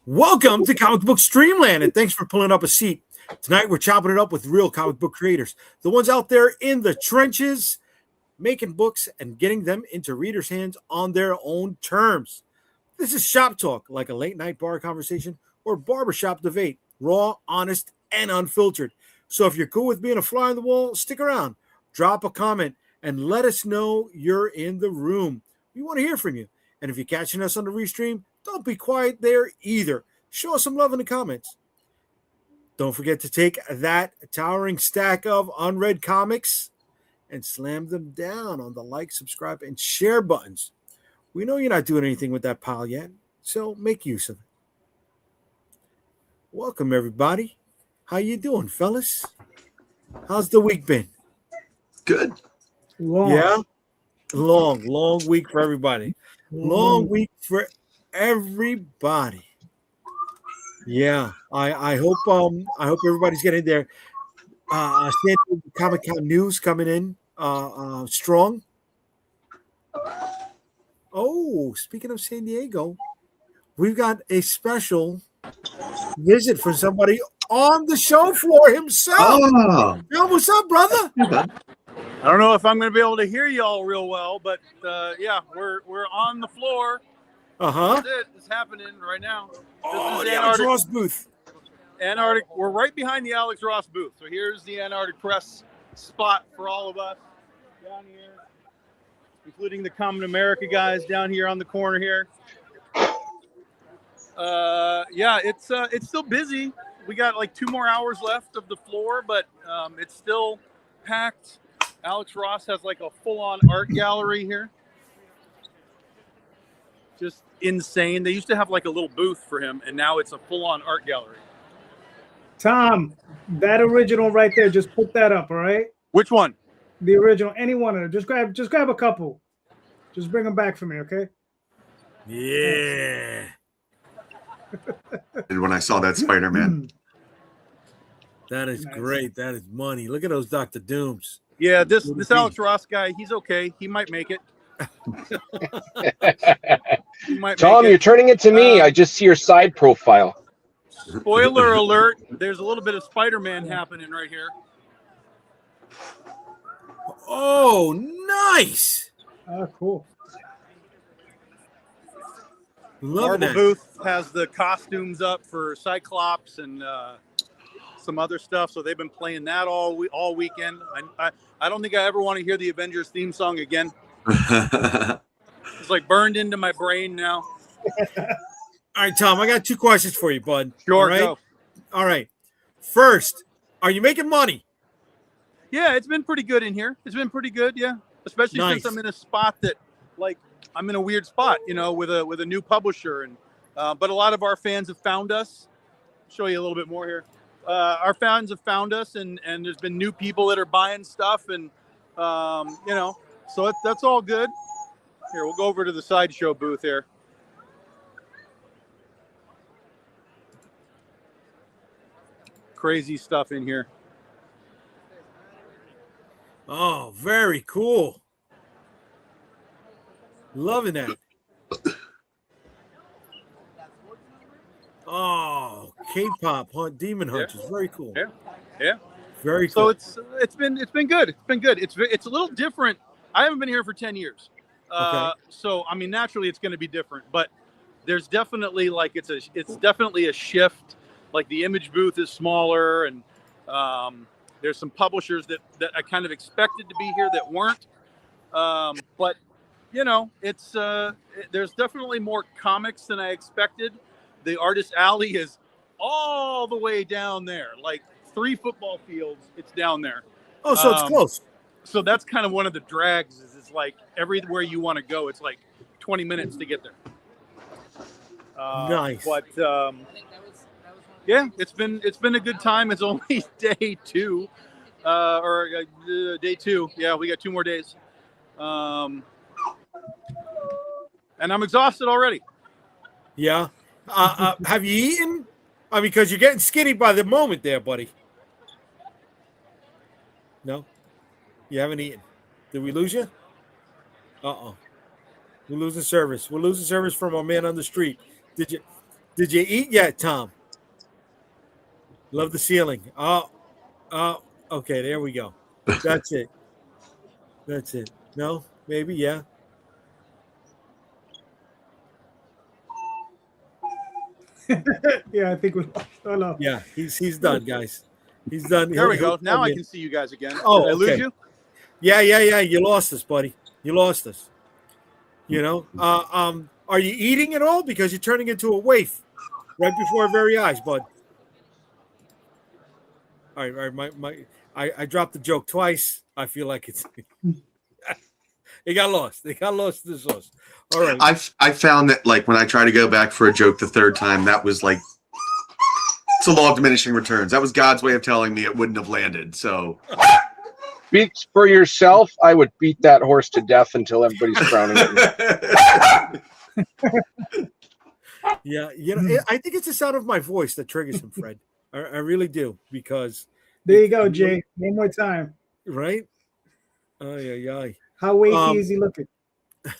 Welcome to Comic Book Streamland, and thanks for pulling up a seat. Tonight, we're chopping it up with real comic book creators, the ones out there in the trenches, making books and getting them into readers' hands on their own terms. This is shop talk, like a late-night bar conversation or barbershop debate, raw, honest, and unfiltered. So if you're cool with being a fly on the wall, stick around, drop a comment, and let us know you're in the room. We want to hear from you. And if you're catching us on the restream, don't be quiet there either. Show us some love in the comments. Don't forget to take that towering stack of unread comics and slam them down on the like, subscribe, and share buttons. We know you're not doing anything with that pile yet, so make use of it. Welcome, everybody. How you doing, fellas? How's the week been? Good. Yeah? Long week for everybody. Long week for everybody. Yeah, I hope everybody's getting there. San Diego Comic-Con news coming in strong. Oh, speaking of San Diego, we've got a special visit from somebody on the show floor himself. Oh, Yo, what's up, brother? I don't know if I'm going to be able to hear y'all real well, but yeah, we're on the floor. That's it. It's happening right now. Oh, the Alex Ross booth. Antarctic. We're right behind the Alex Ross booth. So here's the Antarctic Press spot for all of us down here, including the Common America guys down here on the corner here. Yeah, it's still busy. We got like 2 more hours left of the floor, but it's still packed. Alex Ross has like a full-on art gallery here. Just insane. They used to have like a little booth for him, and now it's a full-on art gallery. Tom, that original right there, just put that up, all right? Which one? The original, any one of them. Just grab a couple. Just bring them back for me, okay? Yeah. and when I saw that Spider-Man. That is great. That is money. Look at those Dr. Dooms. Yeah, this Alex Ross guy, he's okay. He might make it. Tom, you're turning it to me. I just see your side profile. Spoiler alert, there's a little bit of Spider-Man happening right here. Oh, nice. Oh, cool. Loving Marvel that. booth has the costumes up for Cyclops and some other stuff, so they've been playing that all weekend. I don't think I ever want to hear the Avengers theme song again. It's like burned into my brain now. All right, Tom, I got 2 questions for you, bud. Sure, All right? go. All right. First, are you making money? Yeah, it's been pretty good in here. It's been pretty good, yeah. Especially Nice. since I'm in a spot that, like, I'm in a weird spot, you know, with a new publisher, and but a lot of our fans have found us. I'll show you a little bit more here. Our fans have found us, and there's been new people that are buying stuff, and you know, so that's all good. Here, we'll go over to the sideshow booth here. Crazy stuff in here. Oh, very cool. Loving that. Oh, K-pop Demon Hunters. Very cool. Yeah. Very cool. So it's been good. It's been good. It's a little different. I haven't been here for 10 years. Okay. So I mean, naturally it's going to be different, but there's definitely like it's definitely a shift. Like the image booth is smaller, and there's some publishers that I kind of expected to be here that weren't. But you know, it's there's definitely more comics than I expected. The Artist Alley is all the way down there, like 3 football fields. It's down there. Oh, so it's close. So that's kind of one of the drags. Is it's like everywhere you want to go, it's like 20 minutes to get there. Nice. But yeah, it's been a good time. It's only day 2, day 2. Yeah, we got 2 more days. And I'm exhausted already. Yeah. Have you eaten? Because you're getting skinny by the moment there, buddy. No? You haven't eaten. Did we lose you? Uh-oh. We're losing service. We're losing service from our man on the street. Did you? Did you eat yet, Tom? Love the ceiling. Okay, there we go. That's it. That's it. No, maybe, yeah. Yeah, I think we. Oh no. Yeah, he's done, guys. He's done. There we go. Now I can see you guys again. Oh, Did I lose okay. you? Yeah. You lost us, buddy. You lost us. You know. Are you eating at all? Because you're turning into a waif right before our very eyes, bud. All right. I dropped the joke twice. I feel like it's. It got lost. They got lost in the sauce. All right. I found that like when I try to go back for a joke the third time, that was like it's a law of diminishing returns. That was God's way of telling me it wouldn't have landed. So Speak for yourself. I would beat that horse to death until everybody's frowning at me. Yeah, you know, I think it's the sound of my voice that triggers him, Fred. I really do, because There you go, Jay. One more time. right? Ay. How wavy is he looking?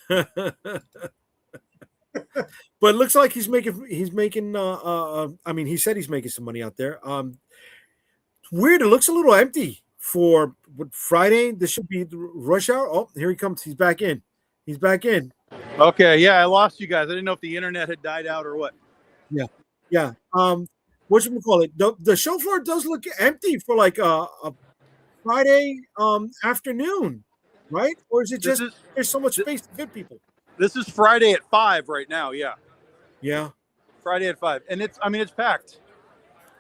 But it looks like he's making I mean, he said he's making some money out there. Weird, it looks a little empty for Friday. This should be rush hour. Oh, here he comes. He's back in. Okay, yeah, I lost you guys. I didn't know if the internet had died out or what. Yeah. What should we call it? The show floor does look empty for like a Friday afternoon, right? Or is it just there's so much space to fit people? This is Friday at 5 right now. Yeah, Friday at 5, and it's packed.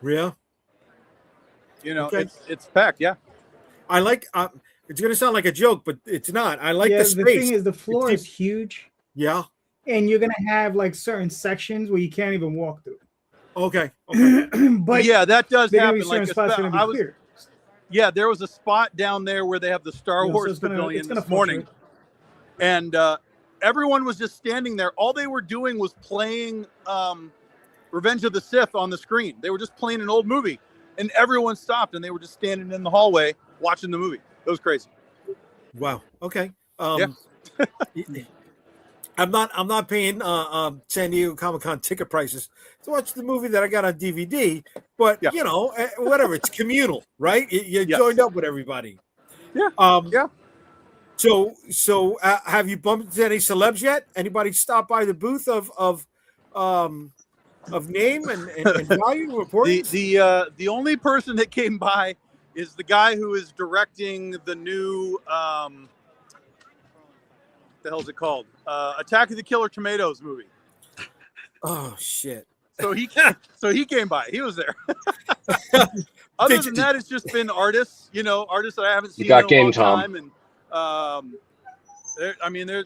Yeah. You know, Okay. it's packed. Yeah. I like. It's gonna sound like a joke, but it's not. I like the space. The thing is, the floor is huge. Yeah. And you're gonna have like certain sections where you can't even walk through. Okay. But yeah, that does there are happen. certain spots gonna be clear. Yeah, there was a spot down there where they have the Star Wars Pavilion this morning, and everyone was just standing there. All they were doing was playing Revenge of the Sith on the screen. They were just playing an old movie, and everyone stopped, and they were just standing in the hallway watching the movie. It was crazy. Wow. Okay. Yeah. I'm not paying San Diego Comic-Con ticket prices to watch the movie that I got on DVD, but you know, whatever. It's communal, right? You joined up with everybody. Yeah. So have you bumped into any celebs yet? Anybody stop by the booth of name and value reporting? The only person that came by is the guy who is directing the new what the hell's it called? Attack of the Killer Tomatoes movie. Oh shit. So he came by. He was there. Other than that, it's just been artists that I haven't seen in a long time. And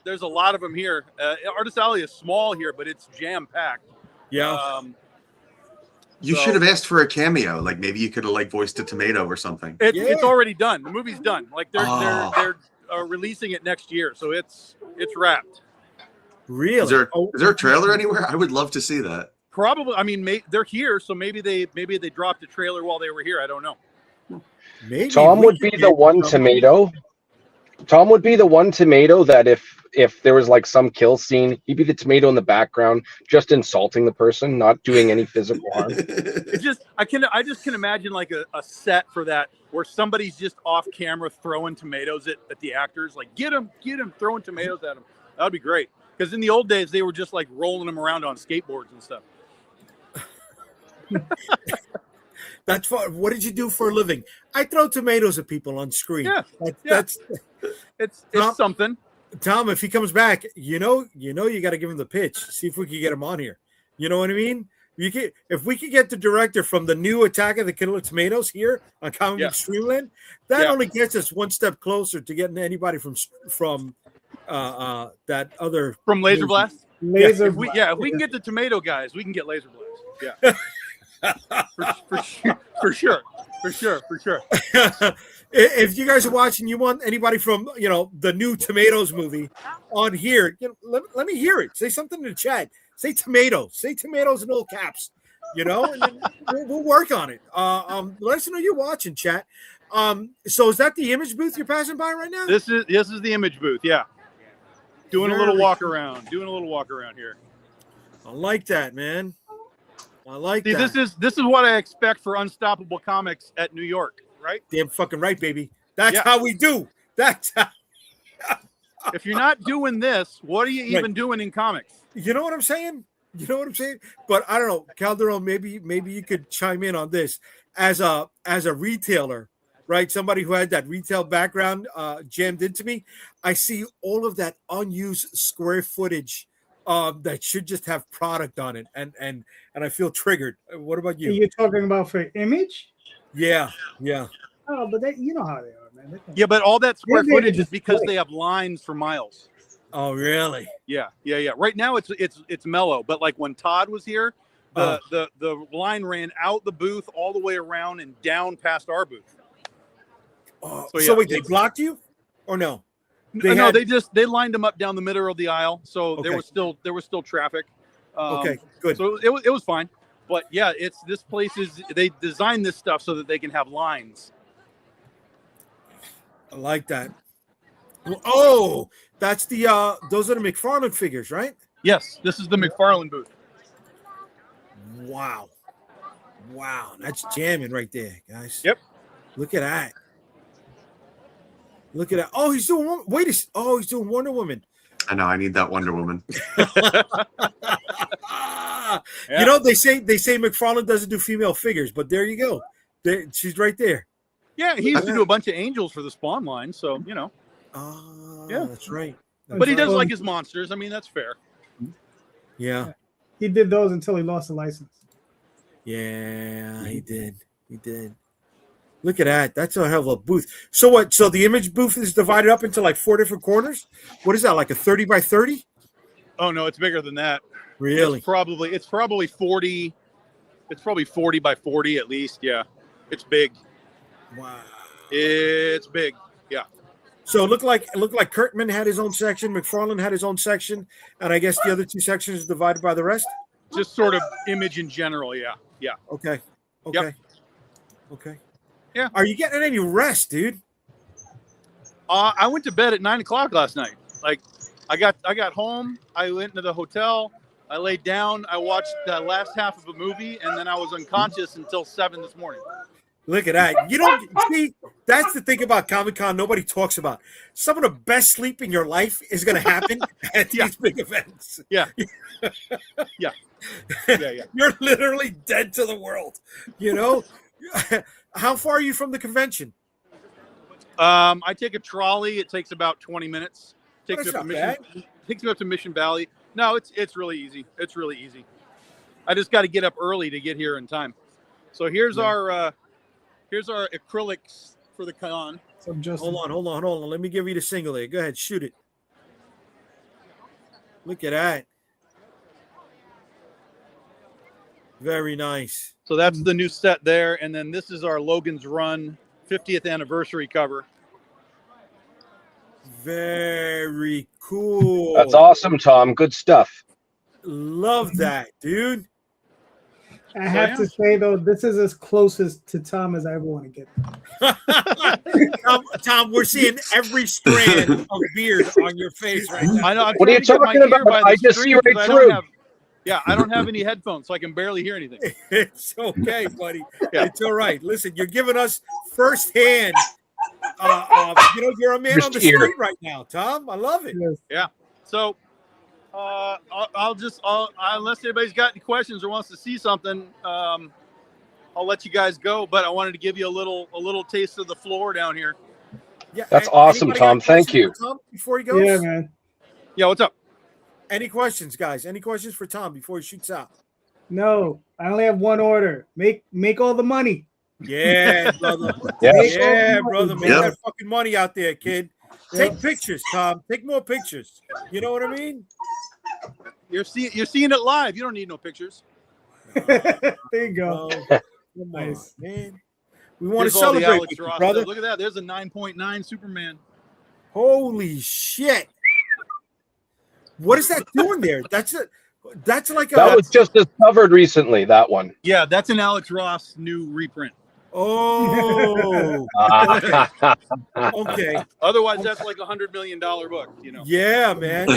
there's a lot of them here. Artist Alley is small here, but it's jam packed. Yeah. You should have asked for a cameo. Like maybe you could have like voiced a tomato or something. It's already done. The movie's done. Like they're releasing it next year, so it's wrapped. Really? Is there a trailer anywhere? I would love to see that. Probably. I mean, they're here, so maybe they dropped a trailer while they were here. I don't know. Maybe Tom would be the one tomato. Tom would be the one tomato that if there was like some kill scene, he'd be the tomato in the background, just insulting the person, not doing any physical harm. I just can imagine like a set for that where somebody's just off camera throwing tomatoes at the actors, like get him, throwing tomatoes at them. That would be great. Because in the old days, they were just like rolling them around on skateboards and stuff. That's fun. What did you do for a living? I throw tomatoes at people on screen. That's it's Tom, something. Tom, if he comes back, you got to give him the pitch. See if we can get him on here. You know what I mean? If we could get the director from the new Attack of the Killer Tomatoes here on Comic Book Streamland, that only gets us one step closer to getting anybody from that other from Laser Blast. If we can get the tomato guys, we can get Laser Blast. Yeah. for sure. If you guys are watching, you want anybody from the new Tomatoes movie on here, let me hear it. Say something in the chat. Say tomatoes. Say tomatoes in all caps. And then we'll work on it. Let us know you're watching, chat. So is that the image booth you're passing by right now? This is the image booth. Yeah. Doing a little walk around here. I like that, man. I like See, that. this is what I expect for Unstoppable Comics at New York, right? Damn fucking right, baby. That's Yeah. how we do. That's how. If you're not doing this, what are you even doing in comics? You know what I'm saying? You know what I'm saying? But I don't know, Calderon. Maybe you could chime in on this as a retailer, right? Somebody who had that retail background jammed into me. I see all of that unused square footage that should just have product on it, and I feel triggered. What about you? You're talking about for Image? Yeah. Oh, but you know how they are, man. Yeah, but all that square They're there to footage is because display. they have lines for miles. Oh, really? Yeah. Right now it's mellow, but like when Todd was here, the line ran out the booth all the way around and down past our booth. So wait, they blocked you, or no? They lined them up down the middle of the aisle, so there was still traffic. Okay, good. So it was fine, but yeah, this place they designed this stuff so that they can have lines. I like that. Oh, that's the those are the McFarlane figures, right? Yes, this is the McFarlane booth. Wow, that's jamming right there, guys. Yep. Look at that. Look at that. Oh, he's doing. He's doing Wonder Woman. I know. I need that Wonder Woman. You know, they say McFarlane doesn't do female figures, but there you go. She's right there. Yeah, he used to do a bunch of angels for the Spawn line, so you know. Yeah, that's right. But he does like his monsters. I mean, that's fair. Yeah. He did those until he lost the license. Yeah, he did. Look at that. That's a hell of a booth. So what? So the Image booth is divided up into like 4 different corners? What is that, like a 30 by 30? Oh, no, it's bigger than that. Really? It's probably 40. It's probably 40 by 40 at least. Yeah. It's big. Wow. It's big. Yeah. So it looked like Kurtman had his own section, McFarlane had his own section, and I guess the other 2 sections are divided by the rest? Just sort of Image in general, yeah. Yeah. Okay. Yep. Okay. Yeah. Are you getting any rest, dude? I went to bed at 9:00 last night. Like, I got home. I went into the hotel. I laid down. I watched the last half of a movie, and then I was unconscious until 7 this morning. Look at that. You don't see, that's the thing about Comic-Con nobody talks about. Some of the best sleep in your life is going to happen at these big events. Yeah. Yeah. You're literally dead to the world, you know? How far are you from the convention? I take a trolley. It takes about 20 minutes. Takes me up to Mission Valley. No, it's really easy. It's really easy. I just got to get up early to get here in time. So here's our acrylics for the con. Hold on. Let me give you the single there. Go ahead, shoot it. Look at that. Very nice. So that's the new set there, and then this is our Logan's Run 50th anniversary cover. Very cool. That's awesome, Tom. Good stuff. Love that, dude. I have to say though, this is as closest to Tom as I ever want to get. Tom, we're seeing every strand of beard on your face right now. I know. What are you talking about? I just see right through. I don't have any headphones, so I can barely hear anything. It's okay, buddy. Yeah. It's all right. Listen, you're giving us firsthand. You're a man on the street right now, Tom. I love it. Yes. Yeah. So, unless anybody's got any questions or wants to see something, I'll let you guys go. But I wanted to give you a little taste of the floor down here. Yeah, that's awesome, Tom. Thank you. Tom, before he goes, yeah, man. Yeah, what's up? Any questions, guys? Any questions for Tom before he shoots out? No, I only have one order. Make all the money. Yeah, brother. Brother. Make that fucking money out there, kid. Take pictures, Tom. Take more pictures. You know what I mean? You're seeing it live. You don't need no pictures. There you go. Nice, man. We want to celebrate with you, brother. Look at that. There's a 9.9 Superman. Holy shit. What is that doing there? That was just discovered recently, that one. Yeah, that's an Alex Ross new reprint. Oh. Okay. Otherwise, that's like $100 million book, Yeah, man.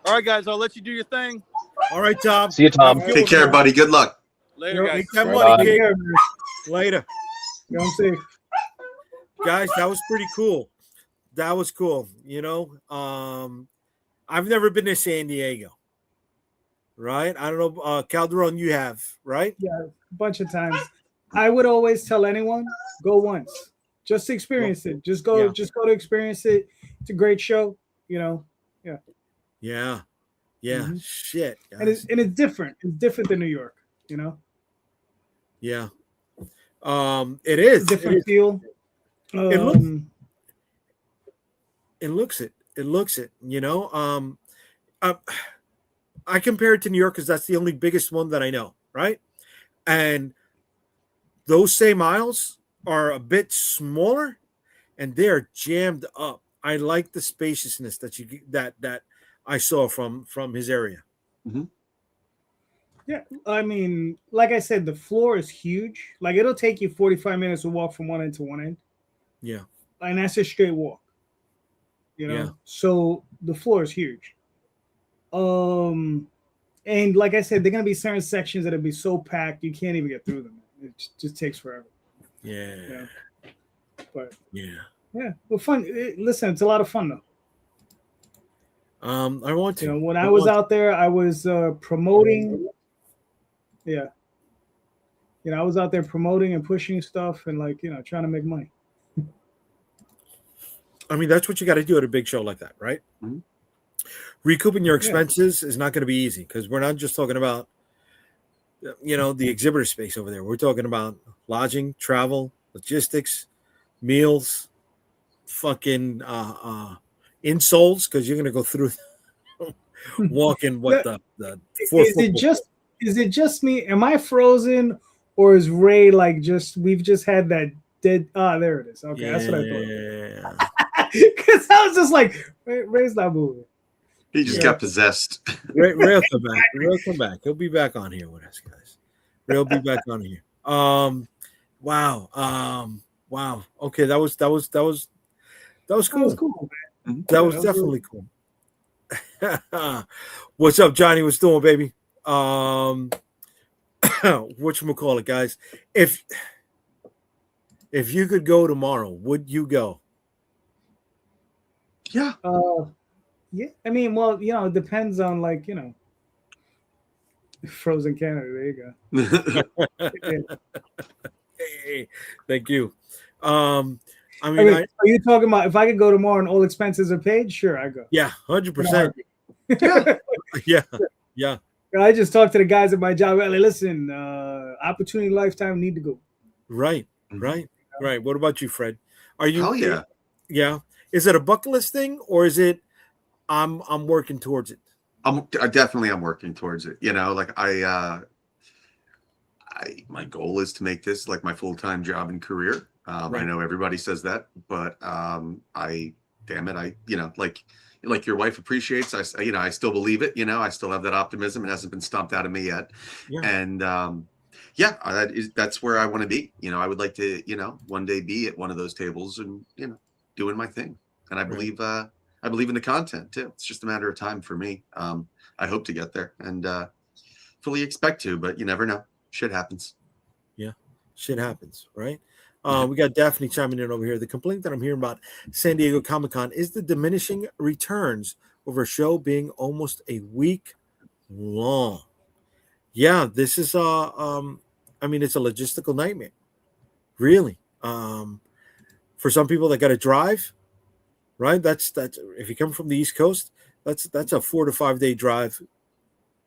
All right, guys, I'll let you do your thing. All right, Tom. See you, Tom. Have a good Take one, care, man. buddy. Good luck. Later, guys. Make that Right money, on. kid. Yeah, man. Later. Yeah, I'm safe. Guys, that was pretty cool. That was cool. I've never been to San Diego. Right? I don't know. Calderon, you have, right? Yeah, a bunch of times. I would always tell anyone, go once. Just to experience it. Just go to experience it. It's a great show, Yeah. Mhm. Shit. And it's different. It's different than New York, Yeah. It is. It's a different feel. It looks it. It looks it. I compare it to New York because that's the only biggest one that I know, right? And those same aisles are a bit smaller, and they're jammed up. I like the spaciousness that I saw from his area. Yeah, I mean, like I said, the floor is huge. Like it'll take you 45 minutes to walk from one end to one end. Yeah. And that's a straight walk. Yeah. So the floor is huge. And like I said, there are gonna be certain sections that'll be so packed you can't even get through them. It just takes forever. Yeah. But yeah. Well, fun. Listen, it's a lot of fun though. I want to. When I was out there, I was promoting. Yeah. I was out there promoting and pushing stuff and trying to make money. I mean, that's what you got to do at a big show like that, right? Mm-hmm. Recouping your expenses is not going to be easy because we're not just talking about, the exhibitor space over there. We're talking about lodging, travel, logistics, meals, fucking insoles because you're going to go through walking the 4 Is it just me? Am I frozen, or is Ray we've just had that dead? There it is. Okay, that's what I thought. Yeah. Because I was just like, Ray's not moving. He just got possessed. Ray will come back. Ray'll come back. He'll be back on here with us, guys. Ray'll be back on here. Wow. Wow. Okay, that was cool. That was cool, man. That was definitely cool. What's up, Johnny? What's doing, baby? Whatchamacallit, guys? If you could go tomorrow, would you go? Yeah. Yeah. I mean, well, it depends on Frozen Canada. There you go. Hey, thank you. I mean, are you talking about if I could go tomorrow and all expenses are paid? Sure, I go. Yeah, 100%. Yeah. I just talked to the guys at my job. Like, listen, opportunity lifetime, need to go. Right. What about you, Fred? Are you? Hell yeah. Yeah. Is it a bucket list thing, or is it? I'm working towards it. I'm working towards it. My goal is to make this like my full-time job and career. Right. I know everybody says that, but like your wife appreciates. I still believe it. I still have that optimism. It hasn't been stomped out of me yet. Yeah. And that's where I want to be. I would like to, one day be at one of those tables and doing my thing. And I believe in the content too. It's just a matter of time for me. I hope to get there and fully expect to, but you never know. Shit happens. Yeah, shit happens, right? We got Daphne chiming in over here. The complaint that I'm hearing about San Diego Comic-Con is the diminishing returns over a show being almost a week long. Yeah, this is I mean, it's a logistical nightmare, really. For some people that got to drive, right? That's if you come from the East Coast, that's a 4 to 5 day drive,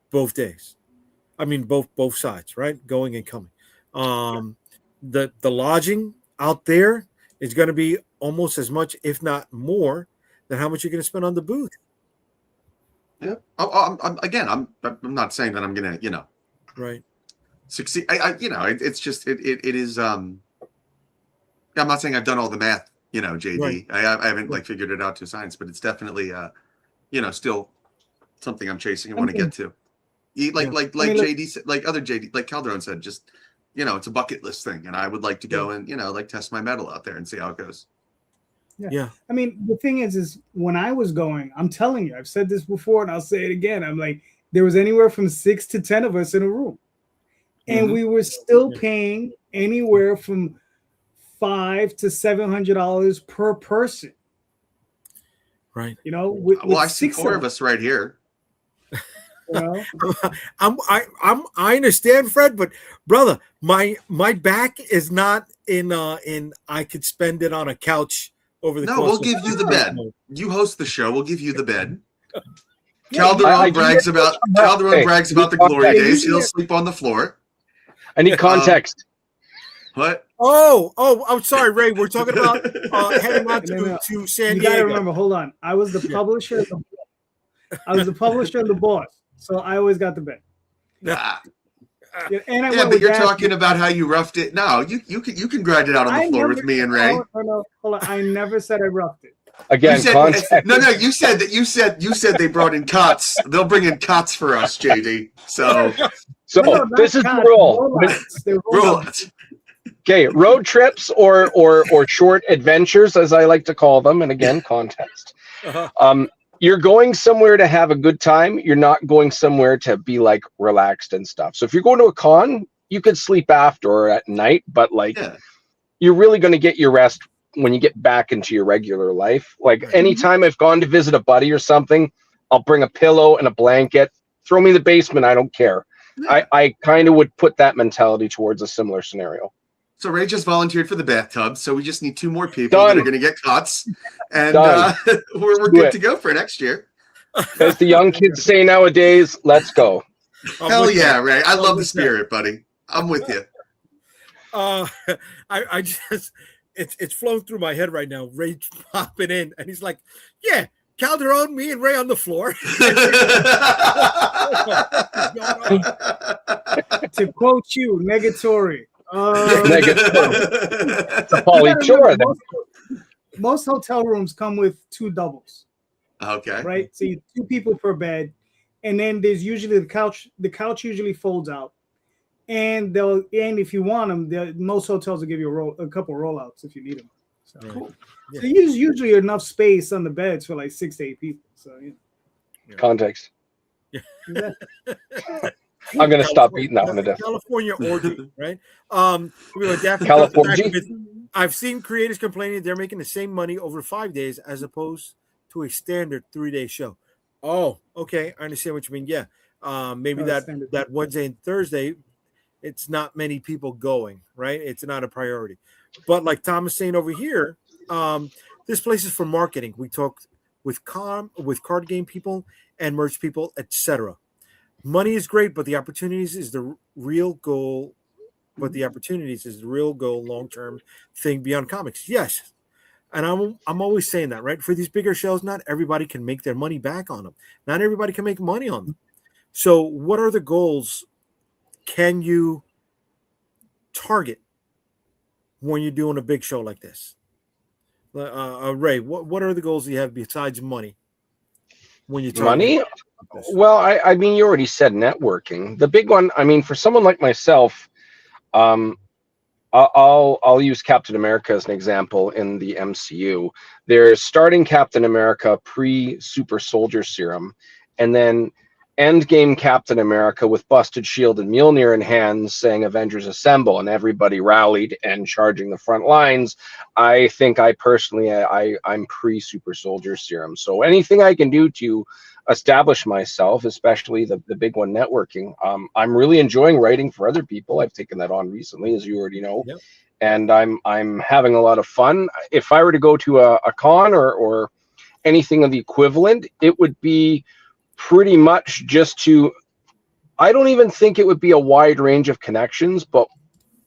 both days. I mean, both sides, right? Going and coming. The lodging out there is going to be almost as much, if not more, than how much you're going to spend on the booth. Yeah. I'm not saying that I'm going to, right, succeed. It's just it is. I'm not saying I've done all the math, Jay Dee. Right. I haven't figured it out to science, but it's definitely still something I'm chasing and want to get to. Like Jay Dee said, like other Jay Dee, like Calderon said, just it's a bucket list thing, and I would like to go and test my metal out there and see how it goes. Yeah. I mean, the thing is when I was going, I'm telling you, I've said this before and I'll say it again. I'm like, there was anywhere from 6 to 10 of us in a room, and we were still paying anywhere from $500 to $700 per person. Right. You know, with I see 4 of us right here. You know? I understand, Fred, but brother, my back is not in I could spend it on a couch over the course. We'll give you the bed. You host the show. We'll give you the bed. Calderon brags about the glory days. He'll sleep on the floor. I need context. What? Oh, I'm sorry, Ray. We're talking about heading on to San You Diego. gotta remember, hold on. I was the publisher. I was the publisher and the boss, so I always got the bed. But you're talking about how you roughed it. No, you can grind it out on the floor with me and Ray. No, hold on. I never said I roughed it. Again, you said they brought in cots. They'll bring in cots for us, Jay Dee. So this is the rule. Roll. Okay, road trips or short adventures, as I like to call them, and again, context. You're going somewhere to have a good time. You're not going somewhere to be like relaxed and stuff. So if you're going to a con, you could sleep after or at night, but you're really going to get your rest when you get back into your regular life. Like anytime I've gone to visit a buddy or something, I'll bring a pillow and a blanket. Throw me in the basement. I don't care. I kind of would put that mentality towards a similar scenario. So Ray just volunteered for the bathtub, so we just need 2 more people that are going to get cots, and we're good to go for next year. As the young kids say nowadays, let's go. Hell yeah, Ray! I love the spirit, buddy. I'm with you. I just it's flowing through my head right now. Ray popping in, and he's like, "Yeah, Calderon, me and Ray on the floor." To quote you, negatory. It's a polychore. Most hotel rooms come with 2 doubles. Okay. Right. So 2 people per bed, and then there's usually the couch. The couch usually folds out, and if you want them, most hotels will give you a couple rollouts if you need them. So, cool. So there's usually enough space on the beds for like 6 to 8 people. So context. Yeah. I'm going to stop eating that one to death. California orgy, right? California. I've seen creators complaining they're making the same money over 5 days as opposed to a standard 3-day show. Oh, okay. I understand what you mean. Yeah. Maybe that Wednesday and Thursday, it's not many people going, right? It's not a priority. But like Tom is saying over here, this place is for marketing. We talk with card game people and merch people, etc. Money is great, but the opportunities is the real goal. Long-term thing beyond comics. Yes. And I'm always saying that, right? For these bigger shows, not everybody can make their money back on them. Not everybody can make money on them. So what are the goals can you target when you're doing a big show like this? Ray, what are the goals you have besides money? When you money? Well, I mean, you already said networking. The big one, I mean, for someone like myself, I'll use Captain America as an example in the MCU. They're starting Captain America pre-Super Soldier Serum, and then Endgame Captain America with Busted Shield and Mjolnir in hands saying Avengers Assemble, and everybody rallied and charging the front lines. I think I'm pre-Super Soldier Serum. So anything I can do to establish myself, especially the big one, networking. I'm really enjoying writing for other people. I've taken that on recently, as you already know. Yep. And I'm having a lot of fun. If I were to go to a con or anything of the equivalent, it would be pretty much just to, I don't even think it would be a wide range of connections, but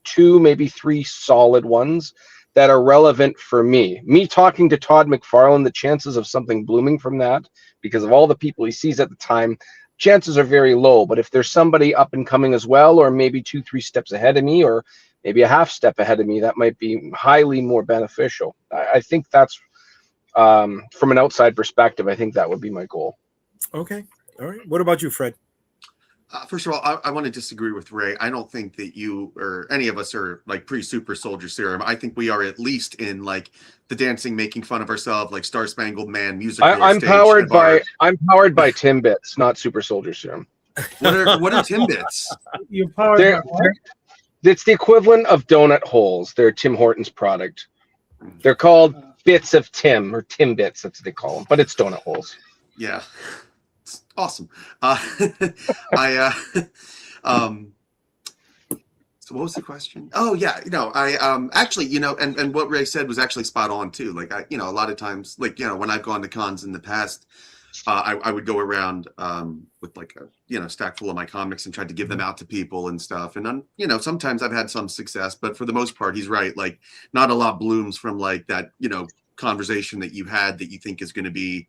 2, maybe 3 solid ones that are relevant for me. Me talking to Todd McFarlane, the chances of something blooming from that, because of all the people he sees at the time, chances are very low. But if there's somebody up and coming as well, or maybe 2-3 steps ahead of me, or maybe a half step ahead of me, that might be highly more beneficial. I think that's, from an outside perspective, I think that would be my goal. Okay. All right. What about you, Fred? First of all, I want to disagree with Ray. I don't think that you or any of us are like pre-super soldier serum. I think we are at least in like the dancing, making fun of ourselves, like Star Spangled Man musical I'm stage. powered by Timbits, not super soldier serum. What are Timbits? You're powered They're, by what? it's the equivalent of donut holes. They're Tim Hortons product. They're called bits of Tim, or Timbits, that's what they call them, but it's donut holes. Yeah, it's awesome. I so what was the question? Oh yeah, I actually, and what Ray said was actually spot on too. Like a lot of times, like when I've gone to cons in the past, I would go around with like a stack full of my comics and tried to give them out to people and stuff. And sometimes I've had some success, but for the most part, he's right. Like not a lot blooms from like that conversation that you had that you think is going to be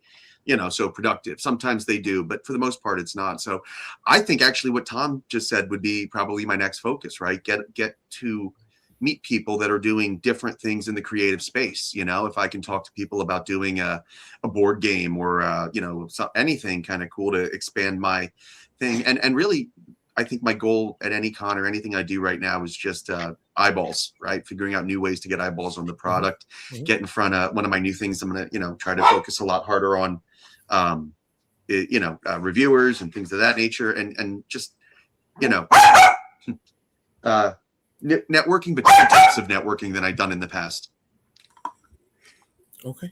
so productive. Sometimes they do, but for the most part, it's not. So I think actually what Tom just said would be probably my next focus, right? Get to meet people that are doing different things in the creative space. If I can talk to people about doing a board game or anything kind of cool to expand my thing. And really, I think my goal at any con or anything I do right now is just eyeballs, right? Figuring out new ways to get eyeballs on the product, get in front of one of my new things. I'm going to, try to focus a lot harder on, reviewers and things of that nature. And just, networking, but different types of networking than I've done in the past. Okay.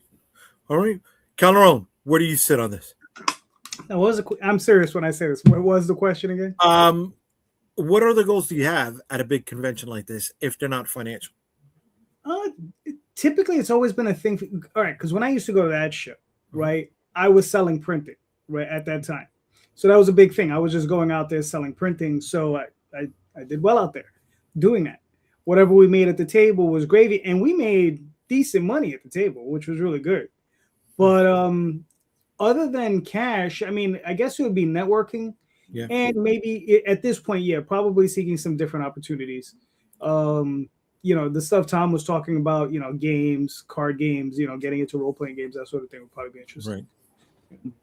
All right. Calderon, where do you sit on this? Now, I'm serious when I say this. What was the question again? What other goals do you have at a big convention like this if they're not financial? Typically, it's always been a thing. All right, because when I used to go to that show, right, I was selling printing right at that time. So that was a big thing. I was just going out there selling printing. So I did well out there doing that. Whatever we made at the table was gravy, and we made decent money at the table, which was really good. But other than cash, I mean, I guess it would be networking, and maybe at this point, probably seeking some different opportunities. The stuff Tom was talking about, games, card games, getting into role playing games, that sort of thing would probably be interesting. Right.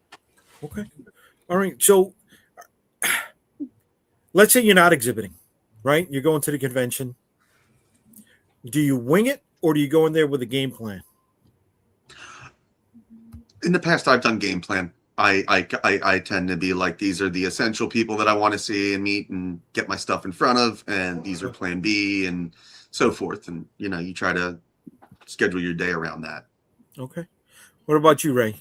Okay. All right. So let's say you're not exhibiting, right? You're going to the convention. Do you wing it or do you go in there with a game plan? In the past, I've done game plan. I tend to be like, these are the essential people that I want to see and meet and get my stuff in front of, and these are plan B and so forth. And, you try to schedule your day around that. Okay. What about you, Ray?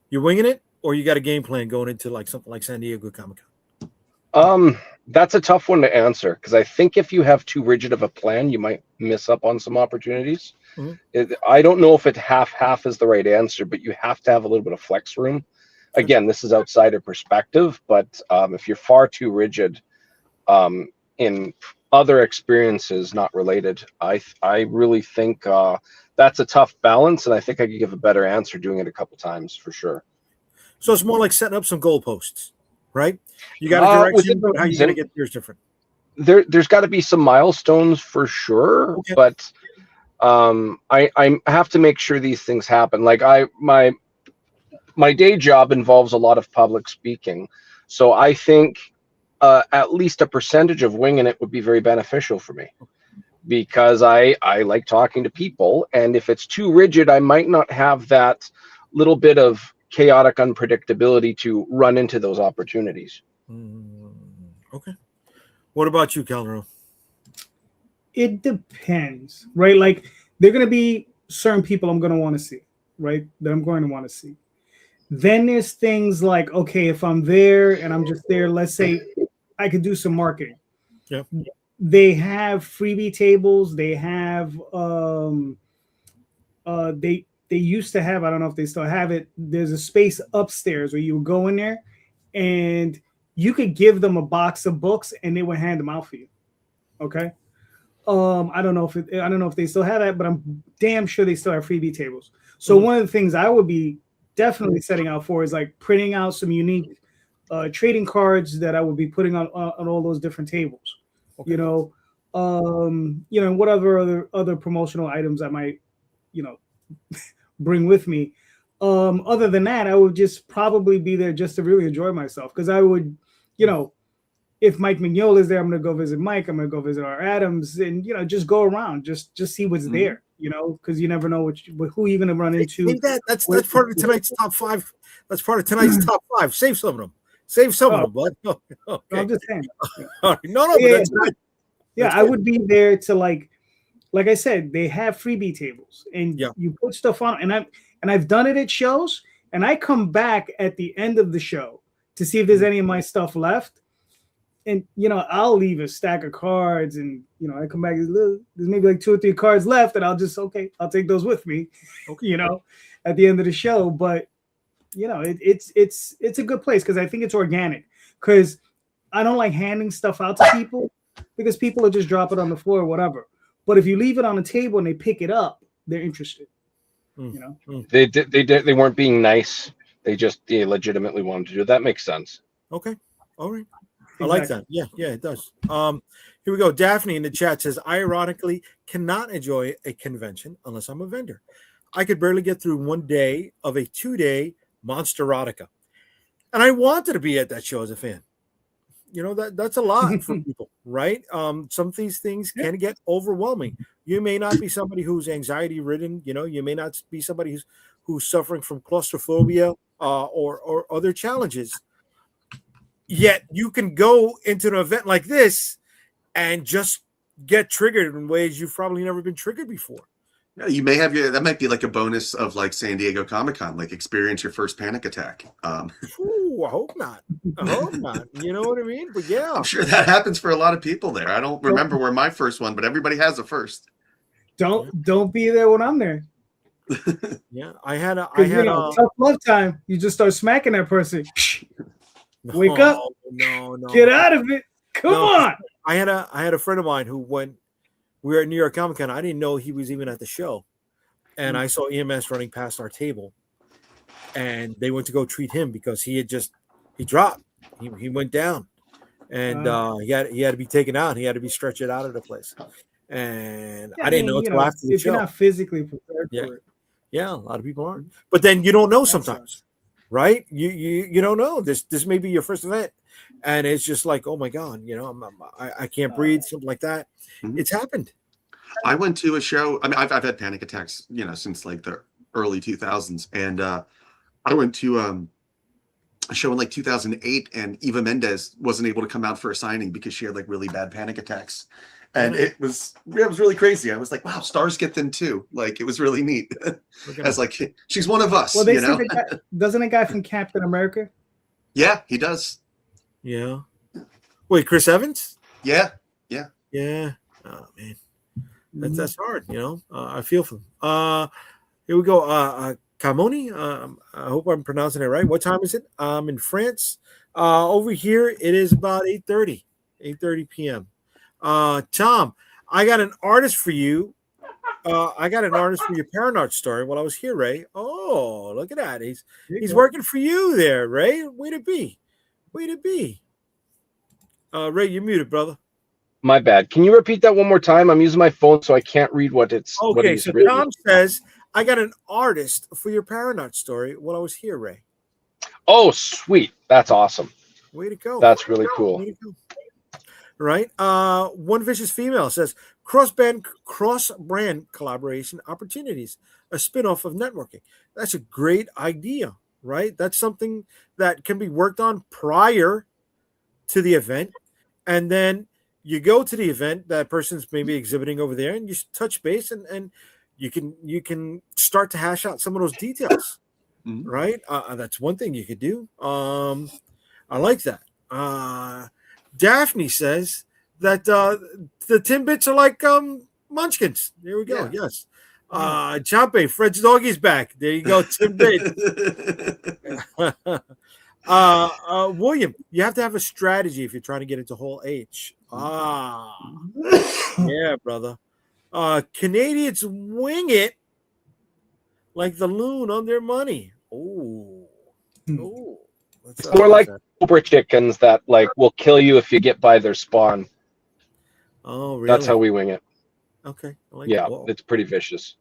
You winging it or you got a game plan going into like something like San Diego Comic-Con? That's a tough one to answer because I think if you have too rigid of a plan, you might miss up on some opportunities. Mm-hmm. I don't know if it half is the right answer, but you have to have a little bit of flex room. Again, this is outsider perspective, but if you're far too rigid in other experiences not related, I really think that's a tough balance, and I think I could give a better answer doing it a couple times for sure. So it's more like setting up some goalposts, right? You got a direction, but how you going to get there is different. There's got to be some milestones for sure, okay. But I have to make sure these things happen. Like my day job involves a lot of public speaking, so I think at least a percentage of winging it would be very beneficial for me because I like talking to people, and if it's too rigid, I might not have that little bit of chaotic unpredictability to run into those opportunities. Okay. What about you, Calderon? It depends, right? Like there are going to be certain people I'm going to want to see, right? That I'm going to want to see. Then there's things like, okay, if I'm there and I'm just there, let's say I could do some marketing. Yeah. They have freebie tables. They have, they used to have, I don't know if they still have it. There's a space upstairs where you would go in there and you could give them a box of books and they would hand them out for you. Okay. I don't know if they still have that, but I'm damn sure they still have freebie tables. So one of the things I would be definitely setting out for is like printing out some unique trading cards that I would be putting on all those different tables. Okay. Whatever other promotional items I might, bring with me. Other than that, I would just probably be there just to really enjoy myself because I would, if Mike Mignola is there, I'm going to go visit Mike. I'm going to go visit our Adams, and just go around, just see what's there. Because you never know who you're going to run into. Think that's part of tonight's top 5. That's part of tonight's top 5. Save some of them. Save some of them, bud. Oh, okay. I'm just saying. No, but that's good. Yeah, That's I good. would be there to like I said, they have freebie tables, and you put stuff on, and I've done it at shows, and I come back at the end of the show to see if there's any of my stuff left, and I'll leave a stack of cards, and I come back, there's maybe like 2 or 3 cards left, and I'll take those with me, at the end of the show. But it's a good place because I think it's organic, because I don't like handing stuff out to people because people will just drop it on the floor or whatever. But if you leave it on the table and they pick it up, they're interested. They weren't being nice. They legitimately wanted to do it. That makes sense. Okay. All right. Exactly. I like that. Yeah, it does. Here we go. Daphne in the chat says, I ironically cannot enjoy a convention unless I'm a vendor. I could barely get through one day of a 2-day Monsterotica. And I wanted to be at that show as a fan. That's a lot for people, right? Some of these things can get overwhelming. You may not be somebody who's anxiety ridden. You may not be somebody who's suffering from claustrophobia or other challenges. Yet you can go into an event like this and just get triggered in ways you've probably never been triggered before. Yeah, you may have that might be like a bonus of like San Diego Comic-Con, like experience your first panic attack. Ooh, I hope not. You know what I mean? But yeah, I'm sure that happens for a lot of people there. I don't remember where my first one, but everybody has a first. Don't be there when I'm there. Yeah, I had a tough love time. You just start smacking that person. Wake up! No, get out of it! Come on! I had a friend of mine who went. We were at New York Comic Con. I didn't know he was even at the show, and I saw EMS running past our table, and they went to go treat him because he dropped. He went down, and he had to be taken out. He had to be stretched out of the place, and I didn't know until after the if show. You're not physically prepared for it. Yeah, a lot of people aren't. But then you don't know sometimes, right? You don't know. This may be your first event, and it's just like, oh my God, I can't breathe, something like that. Mm-hmm. It's happened. I went to a show. I mean, I've had panic attacks, since like the early 2000s, and I went to a show in like 2008, and Eva Mendes wasn't able to come out for a signing because she had like really bad panic attacks, and it was really crazy. I was like, wow, stars get them too. Like, it was really neat. I was like, she's one of us. Well, they say doesn't a guy from Captain America? Yeah, he does. Yeah. Wait, Chris Evans? Yeah. Oh man, that's hard. I feel for him. Here we go. Camoni. I hope I'm pronouncing it right. What time is it? In France. Over here it is about 8:30 p.m. Tom, I got an artist for you. I got an artist for your Paranart story while I was here, Ray. Oh, look at that. He's working for you there, Ray. Way to be. Ray, you're muted, brother. My bad. Can you repeat that one more time? I'm using my phone, so I can't read what it's. Okay, so written. Tom says, I got an artist for your Paranart story while I was here, Ray. Oh, sweet. That's awesome. Way to go. That's really cool. Way to go. Right. One Vicious Female says, cross-brand collaboration opportunities, a spinoff of networking. That's a great idea, right? That's something that can be worked on prior to the event. And then you go to the event, that person's maybe exhibiting over there, and you touch base, and you can start to hash out some of those details, right? That's one thing you could do. I like that. Daphne says that the Timbits are like munchkins. There we go. Yeah. Yes. Champe, Fred's doggy's back. There you go, Timbit. William, you have to have a strategy if you're trying to get into Hall H. Yeah, brother. Canadians wing it like the loon on their money. Oh. It's more like Cobra chickens that will kill you if you get by their spawn. Oh, really? That's how we wing it. Okay. It's pretty vicious.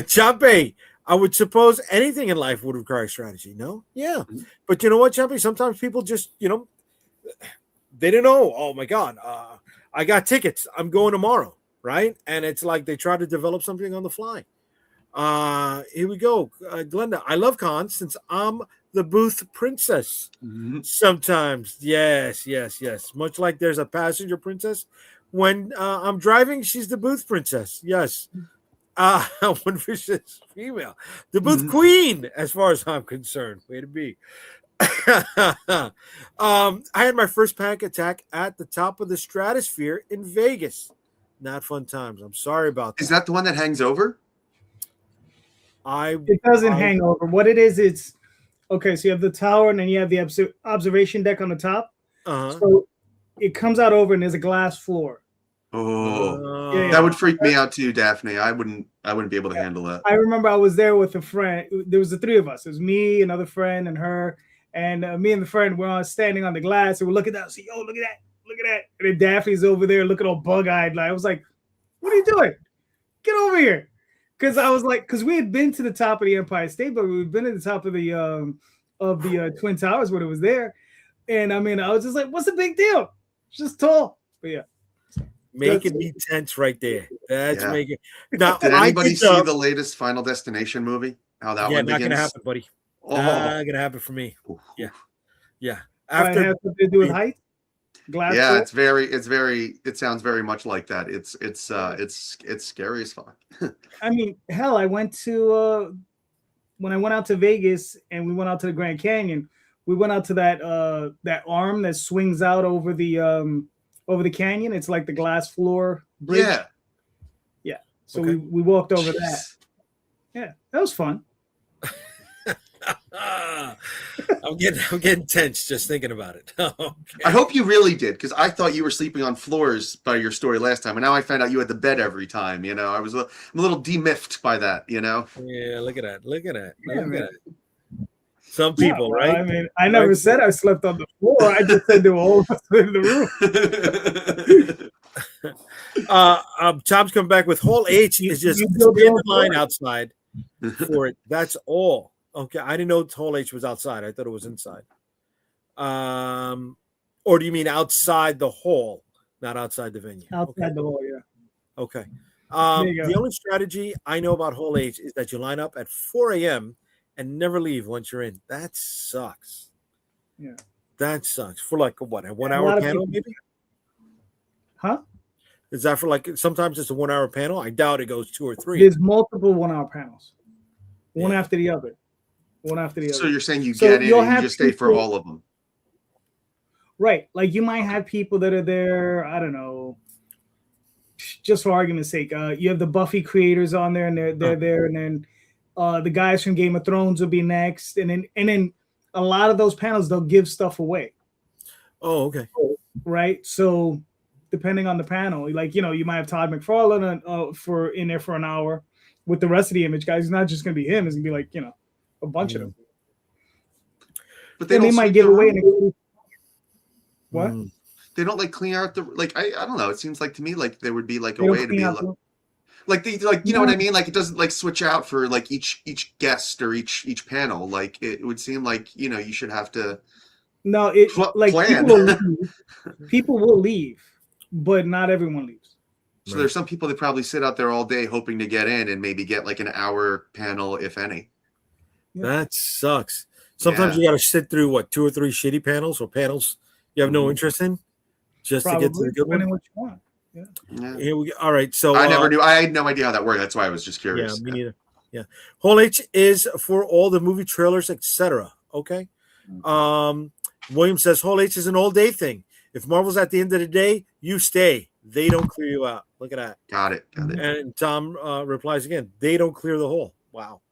Champe, I would suppose anything in life would require strategy. No, yeah, but you know what, Chappie? Sometimes people just, they don't know. Oh my God, I got tickets. I'm going tomorrow, right? And it's like they try to develop something on the fly. Here we go, Glenda. I love cons since I'm the booth princess. Sometimes, yes. Much like there's a passenger princess. When I'm driving, she's the booth princess. Yes. One vicious female, the booth queen, as far as I'm concerned. Way to be. I had my first panic attack at the top of the stratosphere in Vegas. Not fun times. I'm sorry about that. Is that the one that hangs over? It doesn't hang over. What it is, it's okay. So you have the tower, and then you have the observation deck on the top. So it comes out over, and there's a glass floor. Oh, that would freak me out too, Daphne. I wouldn't be able to handle that. I remember I was there with a friend. There was the three of us. It was me, another friend, and her. And me and the friend were standing on the glass, and we're looking down. So, yo, look at that. And then Daphne's over there looking all bug-eyed. Like, I was like, what are you doing? Get over here. Because we had been to the top of the Empire State, but we'd been at the top of the Twin Towers when it was there. And I mean, I was just like, what's the big deal? It's just tall. But yeah. Making me tense right there. That's making. Now, did anybody see the latest Final Destination movie? How that one begins? Not gonna happen, buddy. Not gonna happen for me. Yeah. After it has something to do with height. Glass door? It sounds very much like that. It's scary as fuck. I mean, hell, I went to when I went out to Vegas and we went out to the Grand Canyon. We went out to that arm that swings out over the canyon. It's like the glass floor bridge. Yeah. So we walked over that. Yeah, that was fun. I'm getting tense just thinking about it. Okay. I hope you really did, because I thought you were sleeping on floors by your story last time, and now I found out you had the bed every time. I'm a little demiffed by that. Yeah, look at that. Some people, right? I mean, I never said I slept on the floor. I just said they were all in the room. Tom's coming back with Hall H is just stand in line outside for it. That's all. Okay, I didn't know Hall H was outside. I thought it was inside. Or do you mean outside the hall, not outside the venue? Outside the hall, yeah. Okay. The only strategy I know about Hall H is that you line up at 4 a.m. and never leave once you're in. That sucks. Yeah. That sucks. For like a 1 hour panel, maybe? Huh? Is that for sometimes it's a 1 hour panel? I doubt it goes 2 or 3. There's multiple 1 hour panels. One after the other. So you're saying you get in and you just stay for all of them. Right. Like you might have people that are there, I don't know, just for argument's sake. You have the Buffy creators on there and they're there, and then the guys from Game of Thrones will be next. And then a lot of those panels, they'll give stuff away. Oh, okay. Right. So depending on the panel, you might have Todd McFarlane in there for an hour with the rest of the Image guys. It's not just gonna be him, it's gonna be a bunch of them. But they might give away what? They don't clean out the I don't know. It seems like to me there would be a way to be you know what I mean? It doesn't switch out for each guest or each panel. It would seem you should have to. No, plan. People will leave, but not everyone leaves. So there's some people that probably sit out there all day hoping to get in and maybe get an hour panel, if any. That sucks. Sometimes you got to sit through 2 or 3 shitty panels or panels you have no interest in, just to get to the good one. What you want. Yeah. Here we go. All right. So I never knew. I had no idea how that worked. That's why I was just curious. Yeah, me neither. Yeah. Hall H is for all the movie trailers, etc. Okay. William says Hall H is an all-day thing. If Marvel's at the end of the day, you stay. They don't clear you out. Look at that. Got it. And Tom replies again, they don't clear the hall. Wow.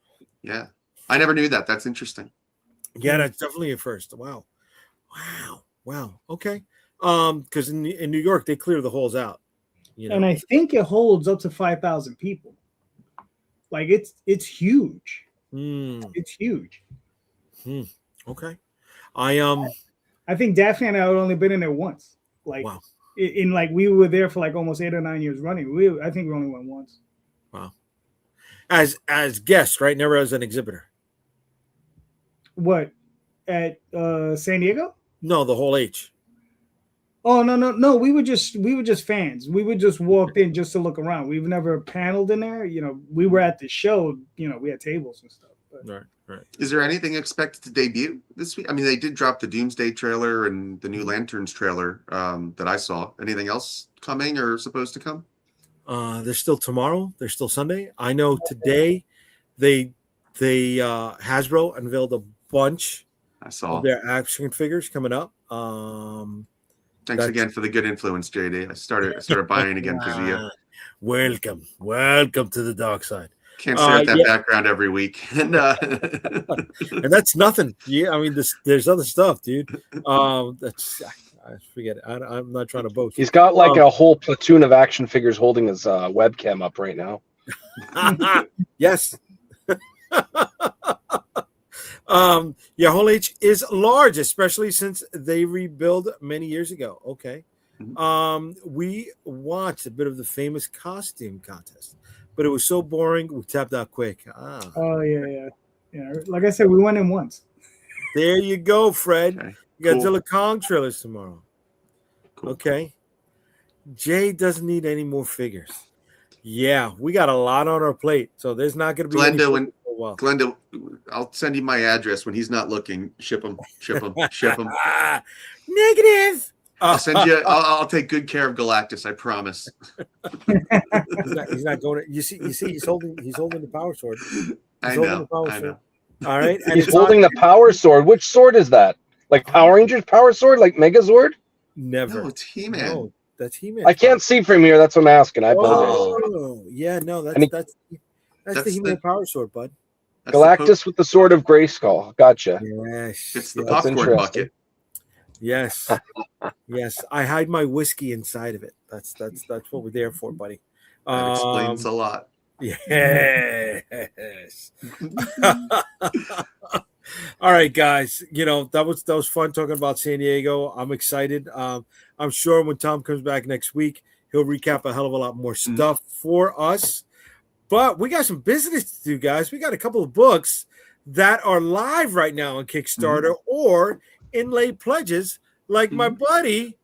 Yeah. I never knew that. That's interesting. Yeah, that's definitely a first. Wow. Okay. Because in New York, they clear the halls out. And I think it holds up to 5,000 people. It's huge. It's huge. Okay. I think Daphne and I had only been in there once. Wow. We were there for almost 8 or 9 years running. I think we only went once. Wow. as guests, right? Never as an exhibitor. What at San Diego? No, the whole H. Oh no. We were just fans. We would just walked in just to look around. We've never paneled in there. You know, we were at the show. You know, we had tables and stuff. But. Right. Is there anything expected to debut this week? I mean, they did drop the Doomsday trailer and the new Lanterns trailer that I saw. Anything else coming or supposed to come? There's still tomorrow. There's still Sunday. I know today they Hasbro unveiled a bunch I saw of their action figures coming up. Thanks again for the good influence, Jay Dee. I started buying again because of you. Welcome to the dark side. Can't stare at that background every week. And that's nothing. Yeah, I mean, there's other stuff, dude. I forget it. I'm not trying to boast. He's got like a whole platoon of action figures holding his webcam up right now. Yes. Yeah, Whole H is large, especially since they rebuilt many years ago. Okay. We watched a bit of the famous costume contest, but it was so boring we tapped out quick. Oh yeah. Like I said, we went in once. There you go, Fred. Okay. Godzilla Kong trailers tomorrow. Cool. Okay. Jay doesn't need any more figures. Yeah, we got a lot on our plate, so there's not going to be Glenda, I'll send you my address when he's not looking. Ship him. Negative. I'll send you. I'll take good care of Galactus. I promise. He's not going to. You see, he's holding the power sword. I know. All right, and he's holding the power sword. Which sword is that? Like Power Rangers power sword, like Megazord? No, it's He-Man. No, that's He-Man. I can't see from here. That's what I'm asking. I apologize. Oh, yeah, no, that's the He-Man power sword, bud. Galactus with the sword of Grayskull. Gotcha. Yes, it's the popcorn bucket. Yes, yes. I hide my whiskey inside of it. That's what we're there for, buddy. That explains a lot. Yes. All right, guys. You know, that was fun talking about San Diego. I'm excited. I'm sure when Tom comes back next week, he'll recap a hell of a lot more stuff for us. But we got some business to do, guys. We got a couple of books that are live right now on Kickstarter or inlay pledges, like my buddy,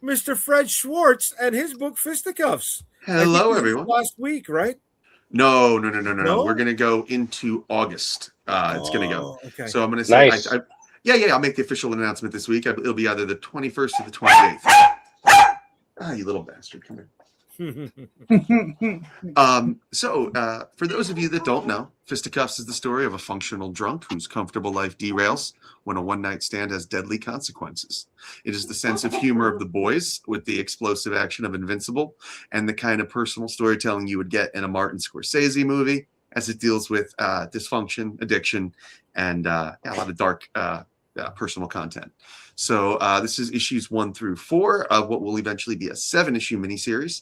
Mr. Fred Schwartz, and his book Fisticuffs. Hello, everyone. Last week, right? No. We're gonna go into August. It's gonna go. Okay. So I'm gonna say, nice. I'll make the official announcement this week. It'll be either the 21st or the 28th. You little bastard, come here. So for those of you that don't know, Fisticuffs is the story of a functional drunk whose comfortable life derails when a one-night stand has deadly consequences. It is the sense of humor of The Boys with the explosive action of Invincible and the kind of personal storytelling you would get in a Martin Scorsese movie as it deals with dysfunction, addiction, and a lot of dark personal content. So this is issues 1 through 4 of what will eventually be a 7-issue miniseries.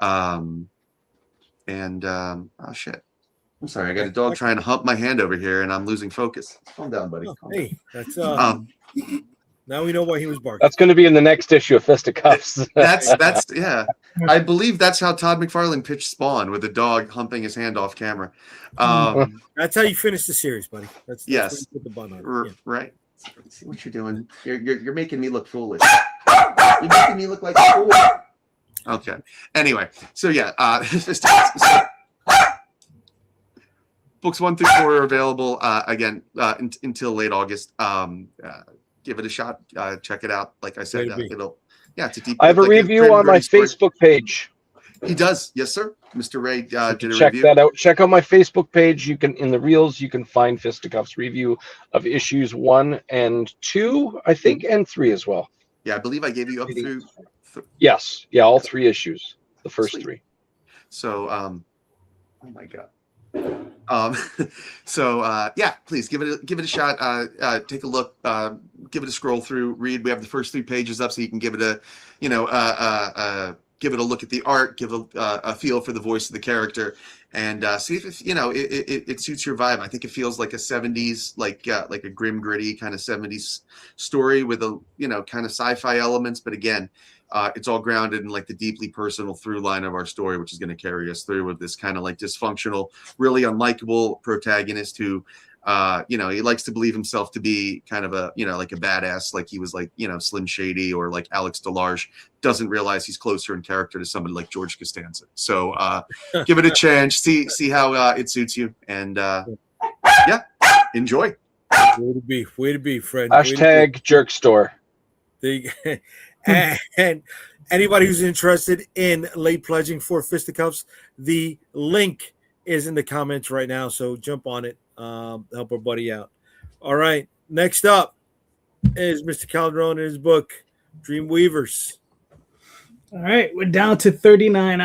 Oh shit! I'm sorry, I got a dog trying to hump my hand over here, and I'm losing focus. Calm down, buddy. Hey, that's now we know why he was barking. That's going to be in the next issue of Fisticuffs. that's yeah. I believe that's how Todd McFarlane pitched Spawn, with a dog humping his hand off camera. That's how you finish the series, buddy. That's yes, what you put the bun on. Yeah. Right. See what you're doing. You're making me look foolish. You're making me look like a fool. Okay. Anyway, so yeah, books 1 through 4 are available again until late August. Give it a shot. Check it out. Like I said, it's a deep. I have a review on my Facebook page. He does, yes, sir. Mr. Ray did a check review. that out. Check out my Facebook page. You can, in the reels, you can find Fisticuffs review of issues 1 and 2, I think, and 3 as well. Yeah, I believe I gave you up through. Yes, yeah, all 3 issues, the first Sweet. 3. So, oh my god. Please give it a shot. Take a look. Give it a scroll through. Read. We have the first 3 pages up, so you can give it a give it a look at the art, give a feel for the voice of the character, and see if it suits your vibe. I think it feels like a 70s, like a grim, gritty kind of 70s story with a kind of sci-fi elements, but again, it's all grounded in like the deeply personal through line of our story, which is going to carry us through with this kind of like dysfunctional, really unlikable protagonist who, he likes to believe himself to be kind of a, like a badass, like he was like, Slim Shady or like Alex DeLarge, doesn't realize he's closer in character to somebody like George Costanza. So give it a chance, see how it suits you. And enjoy. Way to be, friend. Hashtag jerk store. And anybody who's interested in late pledging for fisticuffs, the link is in the comments right now. So jump on it. Help our buddy out. All right. Next up is Mr. Calderon and his book, Dreamweavers. All right. We're down to 39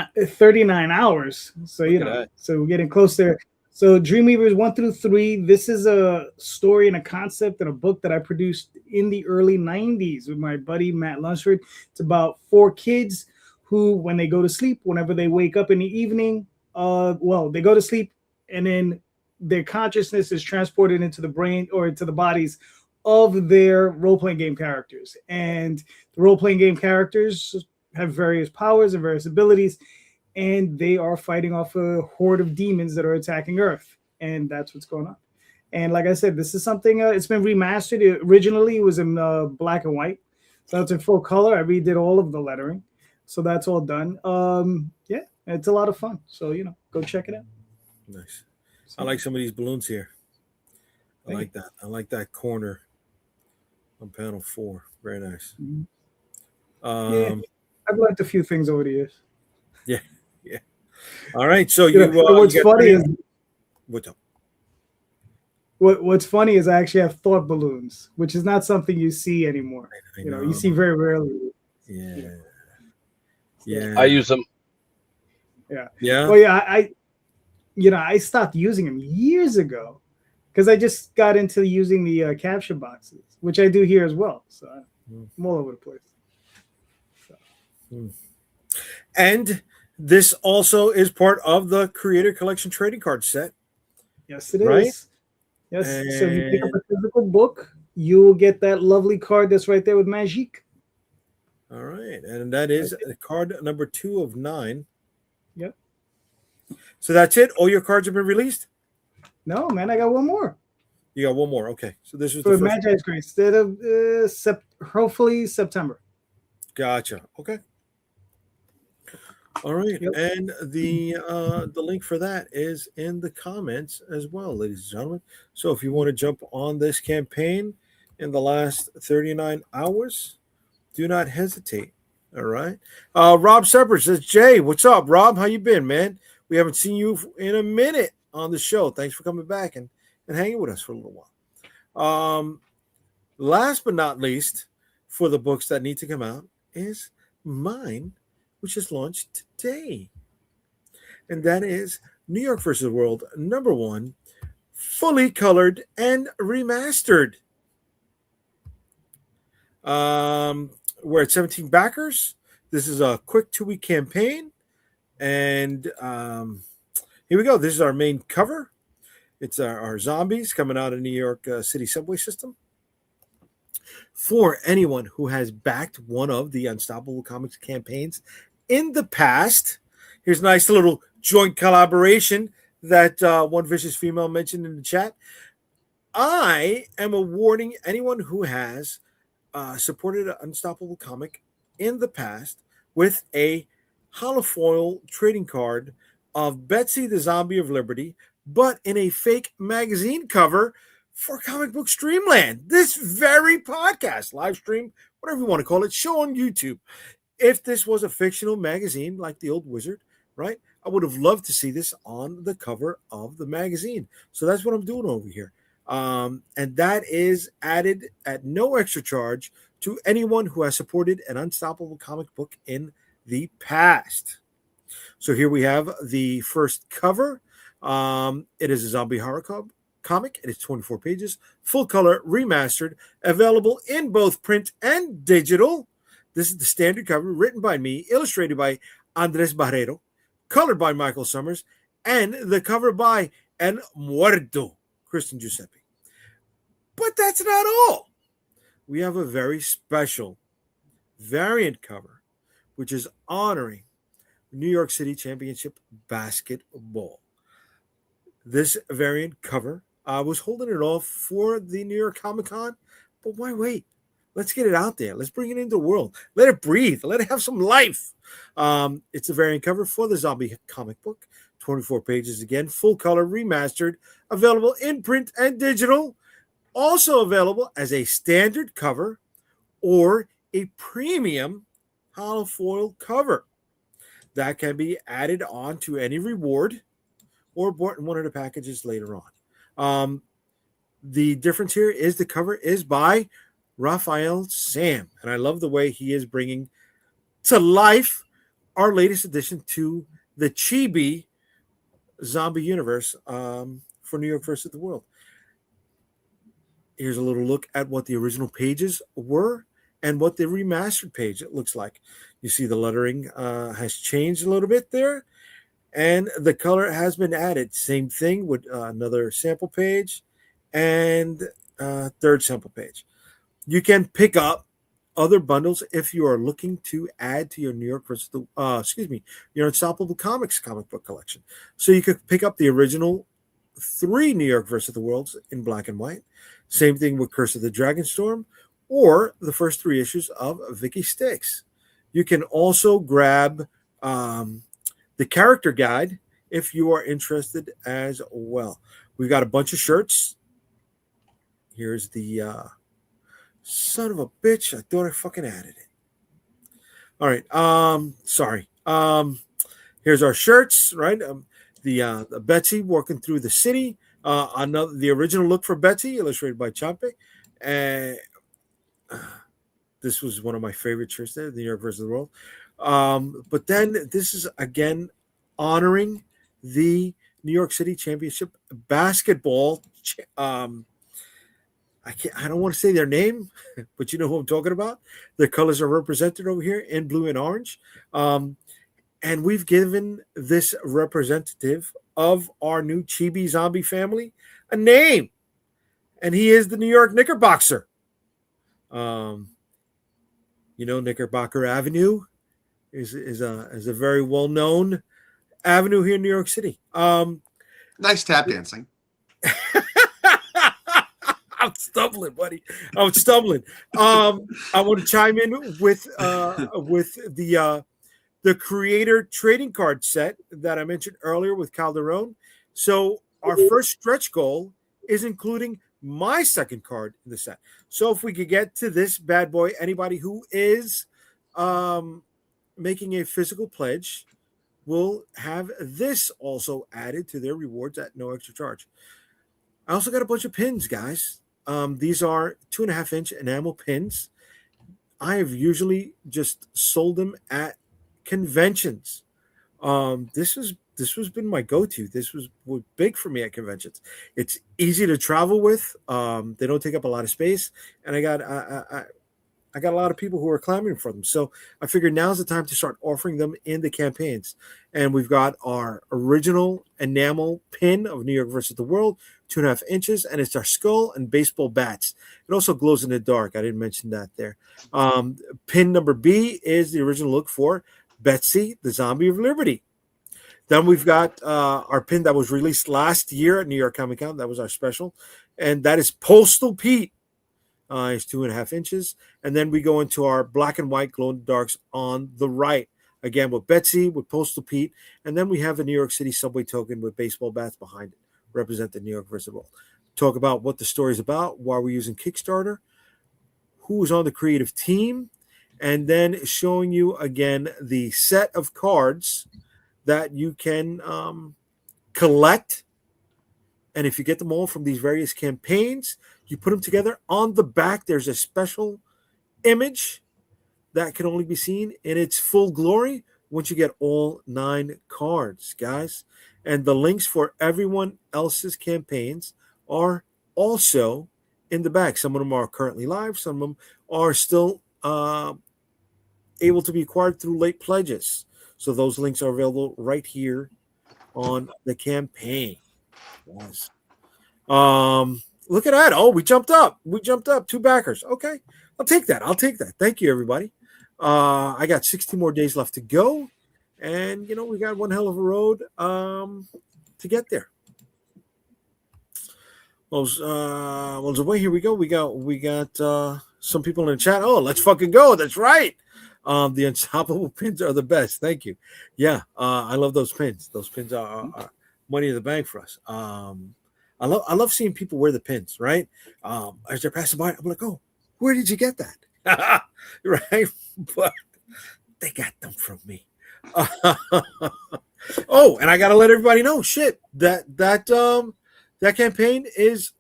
hours. So, so we're getting close there. So Dreamweavers 1 through 3, this is a story and a concept and a book that I produced in the early 90s with my buddy Matt Lunsford. It's about 4 kids who, when they go to sleep, whenever they wake up in the evening, they go to sleep and then their consciousness is transported into the brain or into the bodies of their role-playing game characters. And the role-playing game characters have various powers and various abilities, and they are fighting off a horde of demons that are attacking Earth. And that's what's going on. And like I said, this is something, it's been remastered. Originally, it was in black and white. So it's in full color. I redid all of the lettering. So that's all done. It's a lot of fun. So, go check it out. Nice. I like some of these balloons here. I like that. I like that corner on panel 4. Very nice. Mm-hmm. I've learned a few things over the years. Yeah. All right. So what's funny is what's up? What's funny is I actually have thought balloons, which is not something you see anymore. I know. You see very rarely. Yeah. I use them. Yeah. Yeah. Well, yeah. I stopped using them years ago because I just got into using the capture boxes, which I do here as well. So I'm all over the place. So. And this also is part of the Creator Collection trading card set. Yes, it is. Yes. So if you pick up a physical book, you will get that lovely card that's right there with Magique. All right. And that is card number 2 of 9. Yep. So that's it? All your cards have been released? No, man. I got one more. You got one more. Okay. So this was for the first Magi's Grace instead of hopefully September. Gotcha. Okay. All right. Yep. And the link for that is in the comments as well, ladies and gentlemen. So if you want to jump on this campaign in the last 39 hours, do not hesitate. All right. Rob Sepper says, Jay, what's up, Rob? How you been, man? We haven't seen you in a minute on the show. Thanks for coming back and hanging with us for a little while. Last but not least, for the books that need to come out is mine, which is launched today. And that is New York vs. World #1, fully colored and remastered. We're at 17 backers. This is a quick 2-week campaign. And here we go. This is our main cover. It's our zombies coming out of New York City subway system. For anyone who has backed one of the Unstoppable Comics campaigns in the past, here's a nice little joint collaboration that one vicious female mentioned in the chat. I am awarding anyone who has supported an Unstoppable comic in the past with a holofoil trading card of Betsy the Zombie of Liberty, but in a fake magazine cover for Comic Book Streamland. This very podcast, live stream, whatever you want to call it, show on YouTube. If this was a fictional magazine like The Old Wizard, right, I would have loved to see this on the cover of the magazine. So that's what I'm doing over here. And that is added at no extra charge to anyone who has supported an Unstoppable comic book in the past. So here we have the first cover. It is a zombie horror comic. It is 24 pages, full color, remastered, available in both print and digital. This is the standard cover, written by me, illustrated by Andres Barrero, colored by Michael Summers, and the cover by El Muerto, Kristen Giuseppe. But that's not all. We have a very special variant cover, which is honoring New York City Championship basketball. This variant cover, I was holding it off for the New York Comic Con, but why wait? Let's get it out there. Let's bring it into the world. Let it breathe. Let it have some life. It's a variant cover for the zombie comic book. 24 pages again, full color, remastered, available in print and digital. Also available as a standard cover or a premium holofoil cover that can be added on to any reward or bought in one of the packages later on. The difference here is the cover is by Raphael Sam, and I love the way he is bringing to life our latest addition to the Chibi zombie universe for New York versus the World. Here's a little look at what the original pages were and what the remastered page looks like. You see the lettering has changed a little bit there, and the color has been added. Same thing with another sample page and third sample page. You can pick up other bundles if you are looking to add to your New York versus the your Unstoppable Comics comic book collection. So you could pick up the original 3 New York versus the Worlds in black and white. Same thing with Curse of the Dragonstorm or the first 3 issues of Vicky Sticks. You can also grab the character guide if you are interested as well. We've got a bunch of shirts. Here's the son of a bitch. I thought I fucking added it. All right. Sorry. Here's our shirts, right? The Betsy walking through the city. The original look for Betsy, illustrated by Champe. This was one of my favorite shirts there, the New York versus the World. But then this is again honoring the New York City Championship basketball. I don't want to say their name, but you know who I'm talking about. Their colors are represented over here in blue and orange. And we've given this representative of our new Chibi zombie family a name. And he is the New York Knickerboxer. Knickerbocker Avenue is a very well-known avenue here in New York City. Nice tap dancing. I'm stumbling, buddy. I'm stumbling. I want to chime in with the creator trading card set that I mentioned earlier with Calderon. So our first stretch goal is including my second card in the set. So if we could get to this bad boy, anybody who is making a physical pledge will have this also added to their rewards at no extra charge. I also got a bunch of pins, guys. These are 2.5-inch enamel pins. I have usually just sold them at conventions. This has been my go-to. This was big for me at conventions. It's easy to travel with. They don't take up a lot of space, and I got a lot of people who are clamoring for them. So I figured now's the time to start offering them in the campaigns. And we've got our original enamel pin of New York versus the World, 2.5 inches, and it's our skull and baseball bats. It also glows in the dark. I didn't mention that there. Pin number B is the original look for Betsy, the Zombie of Liberty. Then we've got our pin that was released last year at New York Comic Con. That was our special. And that is Postal Pete. It's 2.5 inches. And then we go into our black and white glow in the darks on the right. Again, with Betsy, with Postal Pete. And then we have a New York City subway token with baseball bats behind it. Represent the New York versus the World. Talk about what the story is about, why we're using Kickstarter, who is on the creative team, and then showing you again the set of cards that you can collect. And if you get them all from these various campaigns, you put them together. On the back, there's a special image that can only be seen in its full glory once you get all 9 cards, guys. And the links for everyone else's campaigns are also in the back. Some of them are currently live. Some of them are still able to be acquired through late pledges. So those links are available right here on the campaign. Yes. Look at that. Oh, we jumped up. 2 backers. Okay. I'll take that. Thank you, everybody. I got 60 more days left to go. And, we got one hell of a road to get there. Well, here we go. We got some people in the chat. Oh, let's fucking go. That's right. The unstoppable pins are the best. Thank you. Yeah, I love those pins. Those pins are money in the bank for us. I love seeing people wear the pins, right? As they're passing by, I'm like, oh, where did you get that? Right? But they got them from me. Oh, and I gotta let everybody know, shit, that campaign is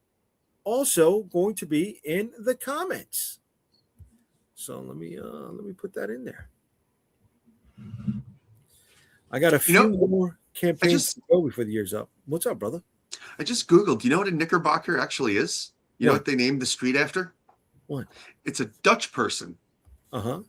also going to be in the comments. So let me put that in there. I got a few more campaigns to go before the year's up. What's up, brother? I just Googled. Do you know what a Knickerbocker actually is? You know what they named the street after? What? It's a Dutch person. Uh-huh.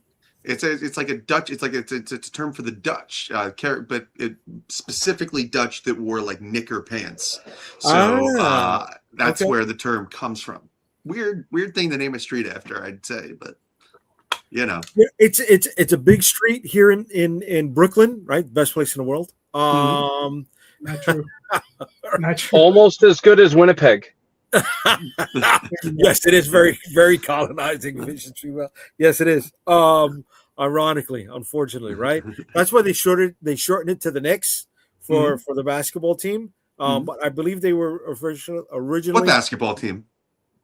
It's like a Dutch. It's like it's a term for the Dutch, but it specifically Dutch that wore like knicker pants. So that's where the term comes from. Weird thing to name a street after, I'd say, but it's a big street here in Brooklyn, right? Best place in the world. Not true. Not true. Almost as good as Winnipeg. Yes, it is very, very colonizing. Yes, it is. Ironically, unfortunately, right? That's why they shortened it to the Knicks for the basketball team. But I believe they were originally what basketball team?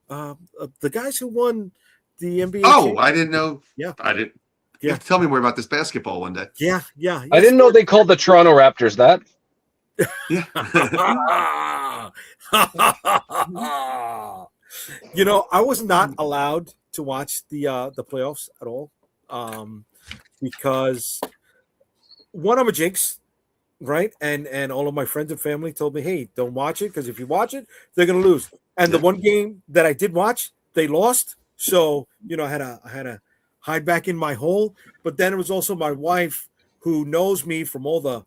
The guys who won the NBA. Oh, I didn't know. Yeah, I didn't. Yeah, you have to tell me more about this basketball one day. Yeah. I didn't know they called the Toronto Raptors that. Yeah. I was not allowed to watch the playoffs at all because one, I'm a jinx, right? And all of my friends and family told me, hey, don't watch it because if you watch it, they're gonna lose. And the one game that I did watch, they lost. So I had to hide back in my hole. But then it was also my wife who knows me from all the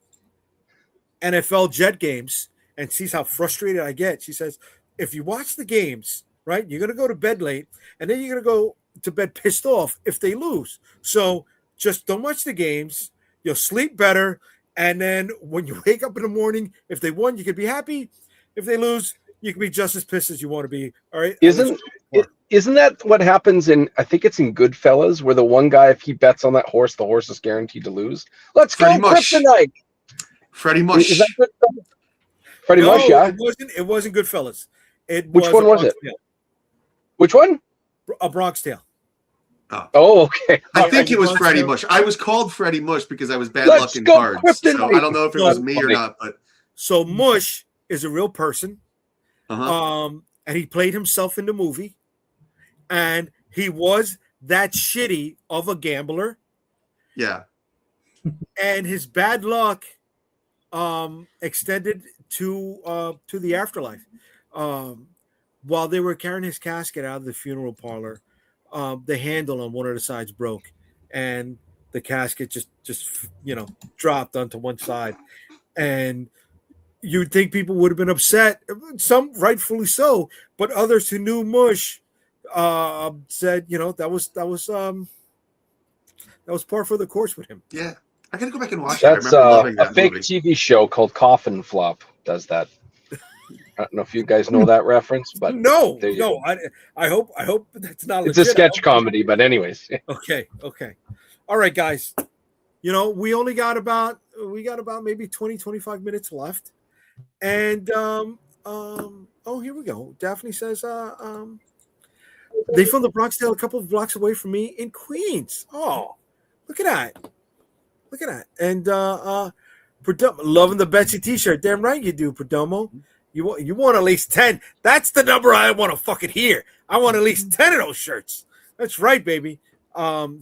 NFL Jet games and sees how frustrated I get. She says, if you watch the games, right, you're going to go to bed late and then you're going to go to bed pissed off if they lose. So just don't watch the games. You'll sleep better. And then when you wake up in the morning, if they won, you can be happy. If they lose, you can be just as pissed as you want to be. All right. Isn't that what happens I think it's in Goodfellas, where the one guy, if he bets on that horse, the horse is guaranteed to lose? Let's Freddie go, Mush. Kryptonite. Freddie Mush. Is that Goodfellas? Freddie Mush, yeah. It wasn't Goodfellas. Which one was it? Which one? A Bronx Tale. Oh, okay. I think it was Freddie Mush. I was called Freddie Mush because I was bad luck in cards. So I don't know if it was me or not. But so Mush is a real person. Uh-huh. And he played himself in the movie. And he was that shitty of a gambler. Yeah. And his bad luck extended to the afterlife. While they were carrying his casket out of the funeral parlor, the handle on one of the sides broke, and the casket just dropped onto one side. And you'd think people would have been upset, some rightfully so, but others who knew Mush said, that was par for the course with him. Yeah, I gotta go back and watch That's it. I remember loving that a fake movie. TV show called Coffin Flop does that. I don't know if you guys know that reference, but no. I hope that's not. It's legit. A sketch comedy, but anyways. Okay. All right, guys. We only got about maybe 20-25 minutes left, and here we go. Daphne says they filmed the Bronx Tale a couple of blocks away from me in Queens. Oh, look at that. And Perdomo, loving the Betsy t-shirt. Damn right you do, Perdomo. You want at least 10. That's the number I want to fucking hear. I want at least 10 of those shirts. That's right, baby.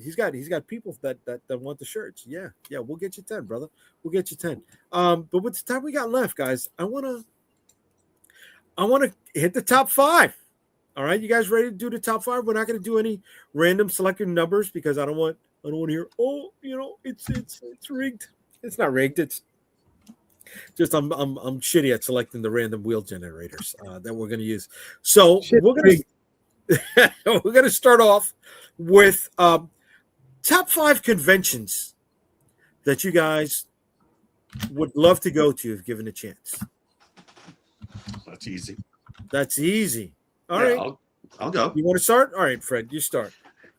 He's got people that want the shirts. Yeah, we'll get you 10, brother. We'll get you 10. But with the time we got left, guys, I wanna hit the top 5. All right, you guys ready to do the top 5? We're not going to do any random selected numbers because I don't want to hear. Oh, it's rigged. It's not rigged. It's just I'm shitty at selecting the random wheel generators that we're going to use. So Shit, we're gonna start off with top 5 conventions that you guys would love to go to if given a chance. That's easy. That's easy. All right. I'll go. You want to start? All right, Fred, you start.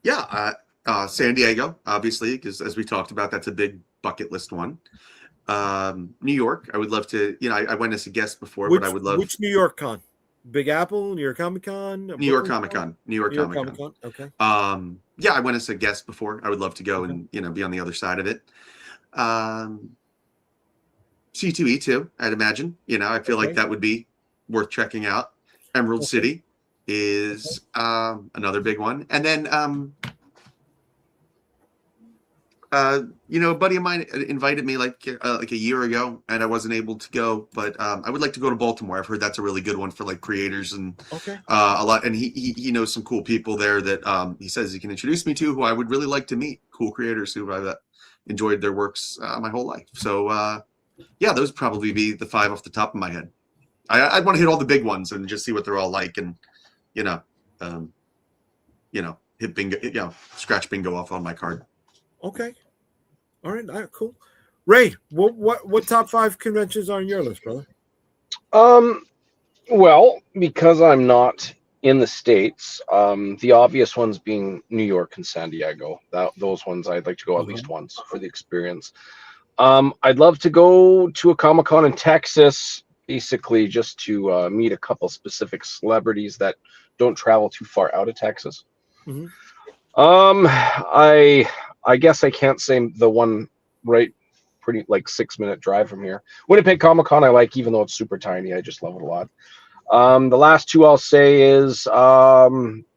Yeah, San Diego, obviously, because as we talked about, that's a big bucket list one. New York, I would love to. I went as a guest before, but I would love. Which New York Con? Big Apple, New York Comic Con, New York Comic Con. New York Comic Con. Okay. Yeah, I went as a guest before. I would love to go and be on the other side of it. C2E2, I'd imagine. I feel like that would be worth checking out. Emerald City is another big one, and then a buddy of mine invited me like a year ago, and I wasn't able to go. But I would like to go to Baltimore. I've heard that's a really good one for like creators and a lot. And he knows some cool people there that he says he can introduce me to, who I would really like to meet. Cool creators who I've enjoyed their works my whole life. So yeah, those would probably be the 5 off the top of my head. I'd want to hit all the big ones and just see what they're all like, and hit bingo, scratch bingo off on my card. Okay. All right, cool. Ray, what top 5 conventions are on your list, brother? Well, because I'm not in the States, the obvious ones being New York and San Diego. Those ones I'd like to go at least once for the experience. I'd love to go to a Comic-Con in Texas, basically just to meet a couple specific celebrities that don't travel too far out of Texas. Mm-hmm. I guess I can't say the one pretty like 6-minute drive from here. Winnipeg Comic-Con I like, even though it's super tiny. I just love it a lot. The last 2 I'll say is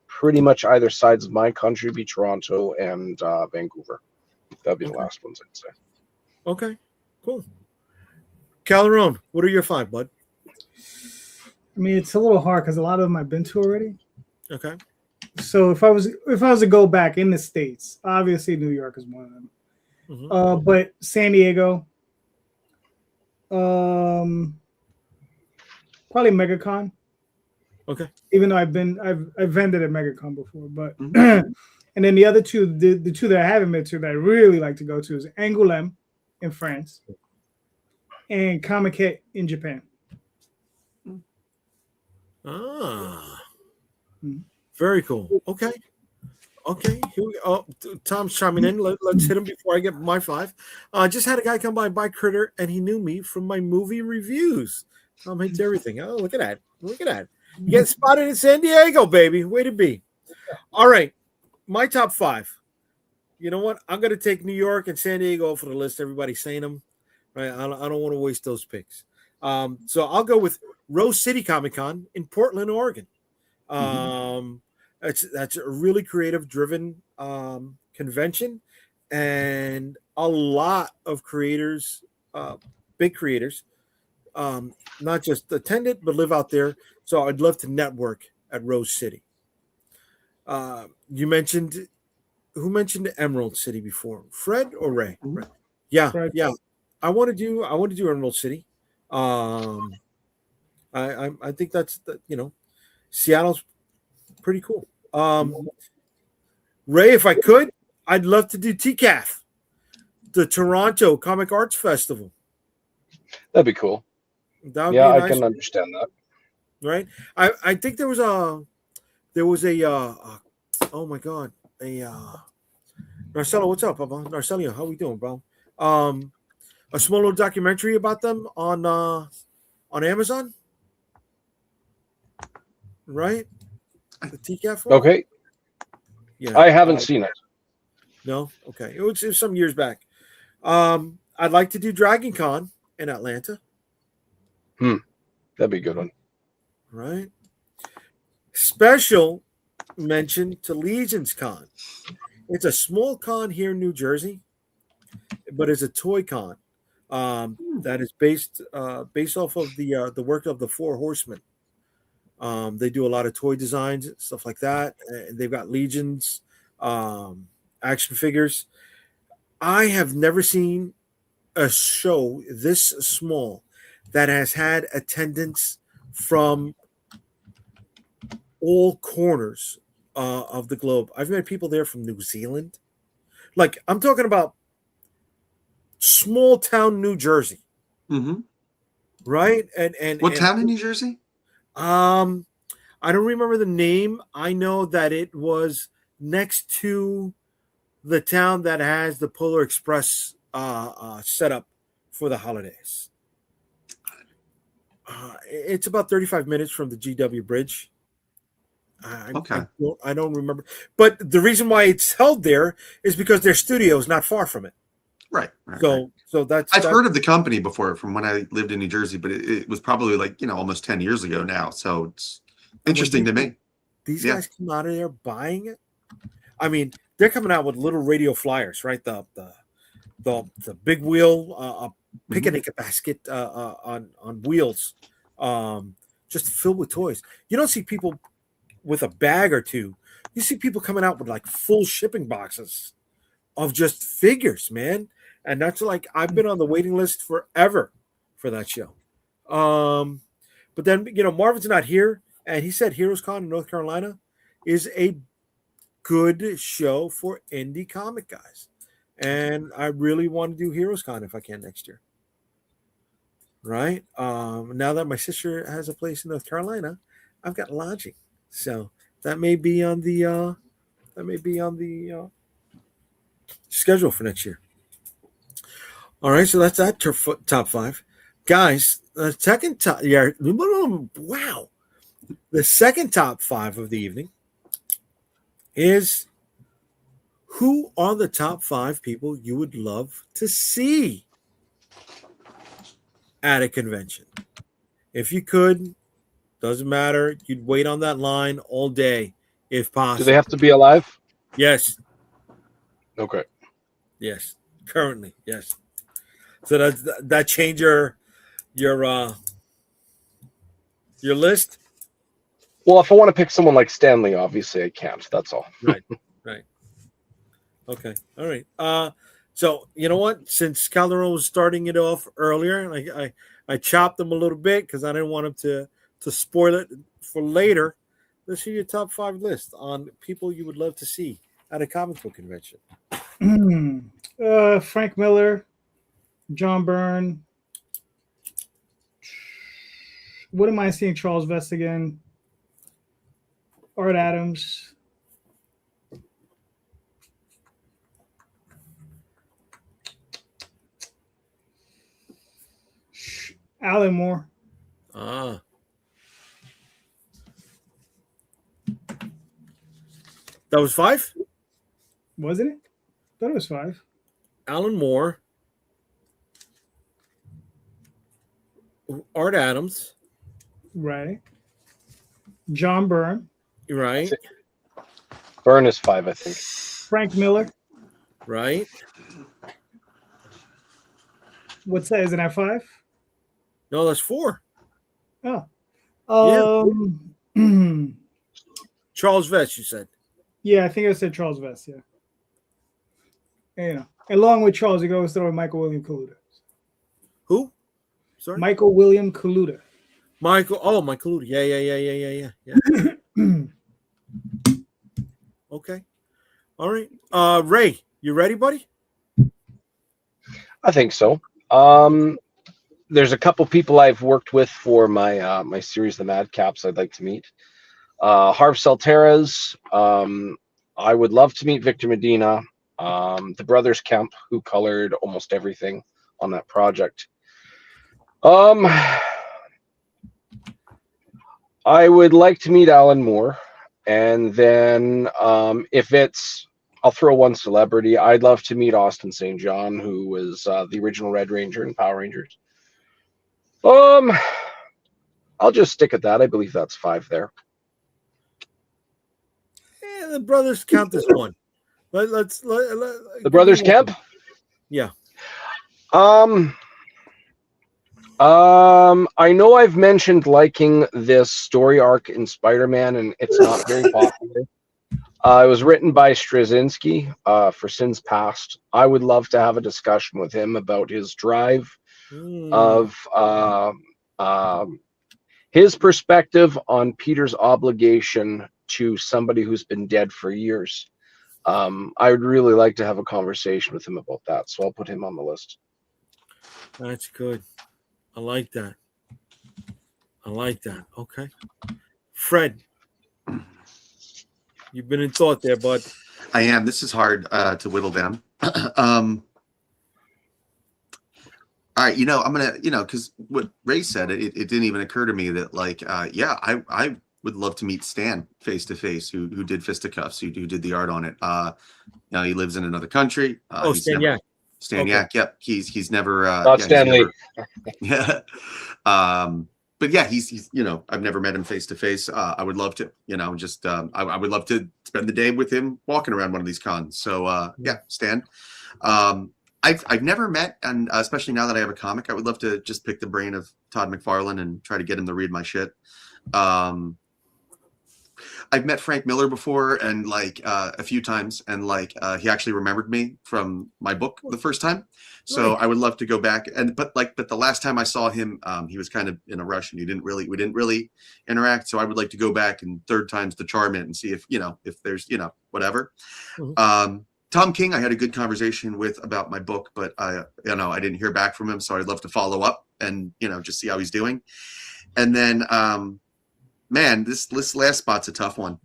pretty much either sides of my country, be Toronto and Vancouver. That'd be the last ones I'd say. Okay, cool. Calderon, what are your 5, bud? I mean, it's a little hard because a lot of them I've been to already. Okay. So if I was to go back in the States, obviously New York is one of them. Mm-hmm. But San Diego, probably MegaCon. Okay. Even though I've vended at MegaCon before, but and then the other two, the 2 that I haven't been to that I really like to go to is Angoulême in France and Comiket in Japan. Very cool. Okay. Here we go. Tom's chiming in. Let's hit him before I get my 5. Just had a guy come by Critter, and he knew me from my movie reviews. Tom hates everything. Oh, look at that. You get spotted in San Diego, baby. Way to be. All right. My top 5. You know what? I'm going to take New York and San Diego off of the list. Everybody's saying them. Right? I don't want to waste those picks. So I'll go with Rose City Comic Con in Portland, Oregon. That's a really creative driven convention, and a lot of creators, big creators, not just attend it but live out there. So I'd love to network at Rose City. Who mentioned Emerald City before? Fred or Ray? Fred. Yeah, Fred. Yeah. I want to do Emerald City. I think that's Seattle's pretty cool. Ray, if I could, I'd love to do TCAF, the Toronto Comic Arts Festival. That'd be cool. That'd yeah, be I can understand that. Right? I think there was a oh my god, Narcello, what's up, Papa? Narcello, how we doing, bro? A small little documentary about them on Amazon, right? The TCAF one? Okay. Yeah, I haven't seen it. No, okay. It was some years back. I'd like to do Dragon Con in Atlanta. That'd be a good one. Right. Special mention to Legion's Con. It's a small con here in New Jersey, but it's a toy con that is based off of the work of the Four Horsemen. They do a lot of toy designs, stuff like that. And they've got Legions, action figures. I have never seen a show this small that has had attendance from all corners of the globe. I've met people there from New Zealand. Like, I'm talking about small town New Jersey, Mm-hmm. right? And What town in New Jersey? I don't remember the name. I know that it was next to the town that has the Polar Express set up for the holidays. It's about 35 minutes from the GW Bridge. Okay. I don't remember. But the reason why it's held there is because their studio is not far from it. Right. Right. So that's I've heard of the company before from when I lived in New Jersey, but it was probably like, almost 10 years ago now. So it's interesting to me. These guys come out of there buying it. I mean, they're coming out with little radio flyers, right? The big wheel picnic basket on wheels, just filled with toys. You don't see people with a bag or two. You see people coming out with like full shipping boxes of just figures, man. And that's like, I've been on the waiting list forever for that show. But then, Marvin's not here, and he said Heroes Con in North Carolina is a good show for indie comic guys. And I really want to do Heroes Con if I can next year. Right? Now that my sister has a place in North Carolina, I've got lodging. So that may be on the schedule for next year. All right, so that's that top five. Guys, the second top, wow. The second top five of the evening is, who are the top five people you would love to see at a convention? If you could, doesn't matter, you'd wait on that line all day if possible. Do they have to be alive? Yes. Okay. Yes. Currently, yes. So that change your list? Well, if I want to pick someone like Stanley, obviously I can't. That's all. Right. Okay. All right. So you know what? Since Calderon was starting it off earlier, I chopped him a little bit because I didn't want him to spoil it for later. Let's see your top five list on people you would love to see at a comic book convention. Frank Miller, John Byrne. Wouldn't mind seeing Charles Vest again. Art Adams. Alan Moore. That was five? Wasn't it? Thought it was five. Alan Moore. Art Adams. Right. John Byrne. Right. Byrne is five, I think. Frank Miller. Right. What's that? Isn't that five? No, that's four. Oh. Charles Vest, you said. Yeah, I think I said Charles Vest, yeah. Along with Charles, you go throw in Michael William Kaluta. Who? Sorry? Michael William Kaluta. Mike Kaluta. Yeah. Okay. All right. Ray, you ready, buddy? I think so. There's a couple people I've worked with for my my series, The Madcaps, I'd like to meet. Harv Salteras. I would love to meet Victor Medina. The brothers Kemp, who colored almost everything on that project. I would like to meet Alan Moore. And then I'll throw one celebrity. I'd love to meet Austin St. John, who was the original Red Ranger in Power Rangers. I'll just stick at that. I believe that's five there. Yeah, the brothers count as one. The brothers Kemp? Yeah. I know I've mentioned liking this story arc in Spider-Man, and it's not very popular. It was written by Straczynski for Sins Past. I would love to have a discussion with him about his drive of his perspective on Peter's obligation to somebody who's been dead for years. I would really like to have a conversation with him about that, so I'll put him on the list. That's good. I like that. Okay. Fred, you've been in thought there, bud. I am. This is hard to whittle down. All right, I'm gonna, because what Ray said, it didn't even occur to me that, like, I would love to meet Stan face to face, who did Fisticuffs, who did the art on it. Now he lives in another country. Stan Yak. Stan Okay. Yak. Yep. He's never Not Stanley. Yeah. But yeah, he's I've never met him face to face. I would love to, just I would love to spend the day with him walking around one of these cons. So yeah, Stan. I've never met, and especially now that I have a comic, I would love to just pick the brain of Todd McFarlane and try to get him to read my shit. I've met Frank Miller before, and like a few times, and like he actually remembered me from my book the first time. So I would love to go back, but the last time I saw him, he was kind of in a rush, and we didn't really interact. So I would like to go back, and third time's the charm it, and see if if there's whatever. Mm-hmm. Tom King, I had a good conversation with about my book, but I didn't hear back from him, so I'd love to follow up and just see how he's doing. And then, man, this last spot's a tough one.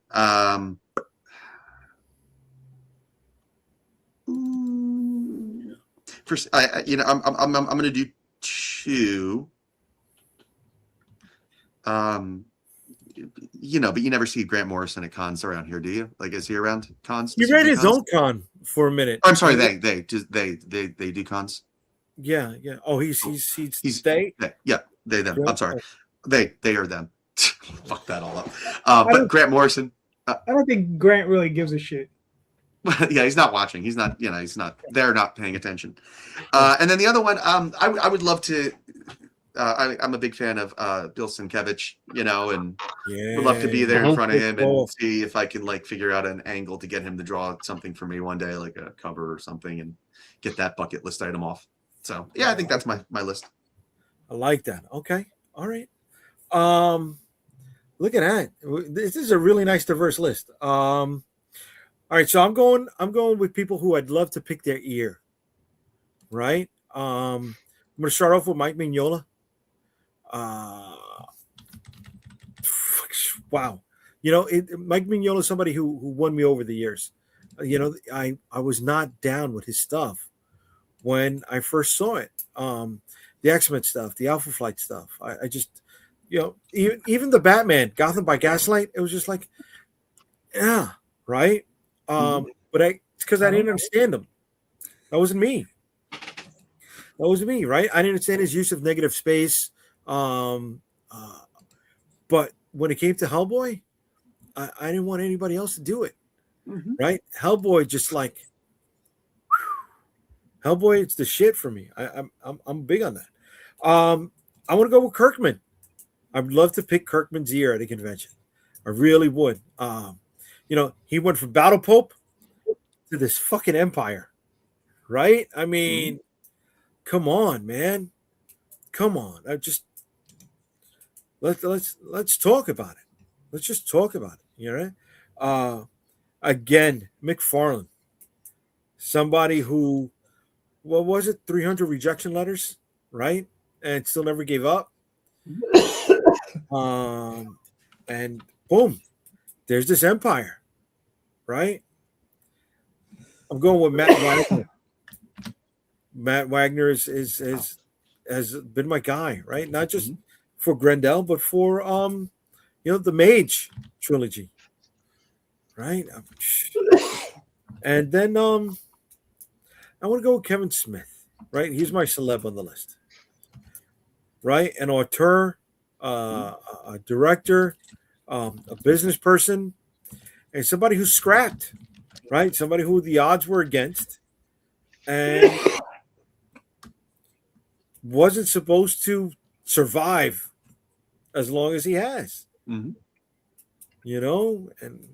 First, I'm gonna do two. But you never see Grant Morrison at cons around here, do you? Like, is he around cons? He ran his own con for a minute. I'm sorry, they do cons. Yeah. Oh, he's they. Yeah, they them. I'm sorry, they are them. Fuck that all up. But Grant Morrison. I don't think Grant really gives a shit. Yeah, he's not watching. He's not. He's not. They're not paying attention. And then the other one, I would love to. I'm a big fan of Bill Sienkiewicz, and would love to be there in front of him and see if I can like figure out an angle to get him to draw something for me one day, like a cover or something, and get that bucket list item off. So yeah, I think that's my list. I like that. Okay, all right. Look at that. This is a really nice, diverse list. All right, so I'm going with people who I'd love to pick their ear. Right. I'm going to start off with Mike Mignola. Wow. Mike Mignola is somebody who won me over the years. I was not down with his stuff when I first saw it. The X-Men stuff, the Alpha Flight stuff. I just, even the Batman, Gotham by Gaslight, it was just like, yeah, right. But it's because I didn't understand him. That wasn't me. Right? I didn't understand his use of negative space. But when it came to Hellboy, I didn't want anybody else to do it. Right? Hellboy, just like Hellboy, it's the shit for me. I'm big on that. I want to go with Kirkman. I'd love to pick Kirkman's ear at a convention. I really would. He went from Battle Pope to this fucking empire, right? I mean, come on, man. Come on. Let's talk about it. Let's just talk about it. Again, McFarlane, somebody who, what was it, 300 rejection letters, right? And still never gave up. And boom, there's this empire, right? I'm going with Matt Wagner. Matt Wagner has been my guy, right? Not just for Grendel, but for the Mage trilogy, right? And then I want to go with Kevin Smith, right? He's my celeb on the list, right? An auteur, a director, a business person, and somebody who's scrapped, right? Somebody who the odds were against and wasn't supposed to survive as long as he has. Mm-hmm. You know, and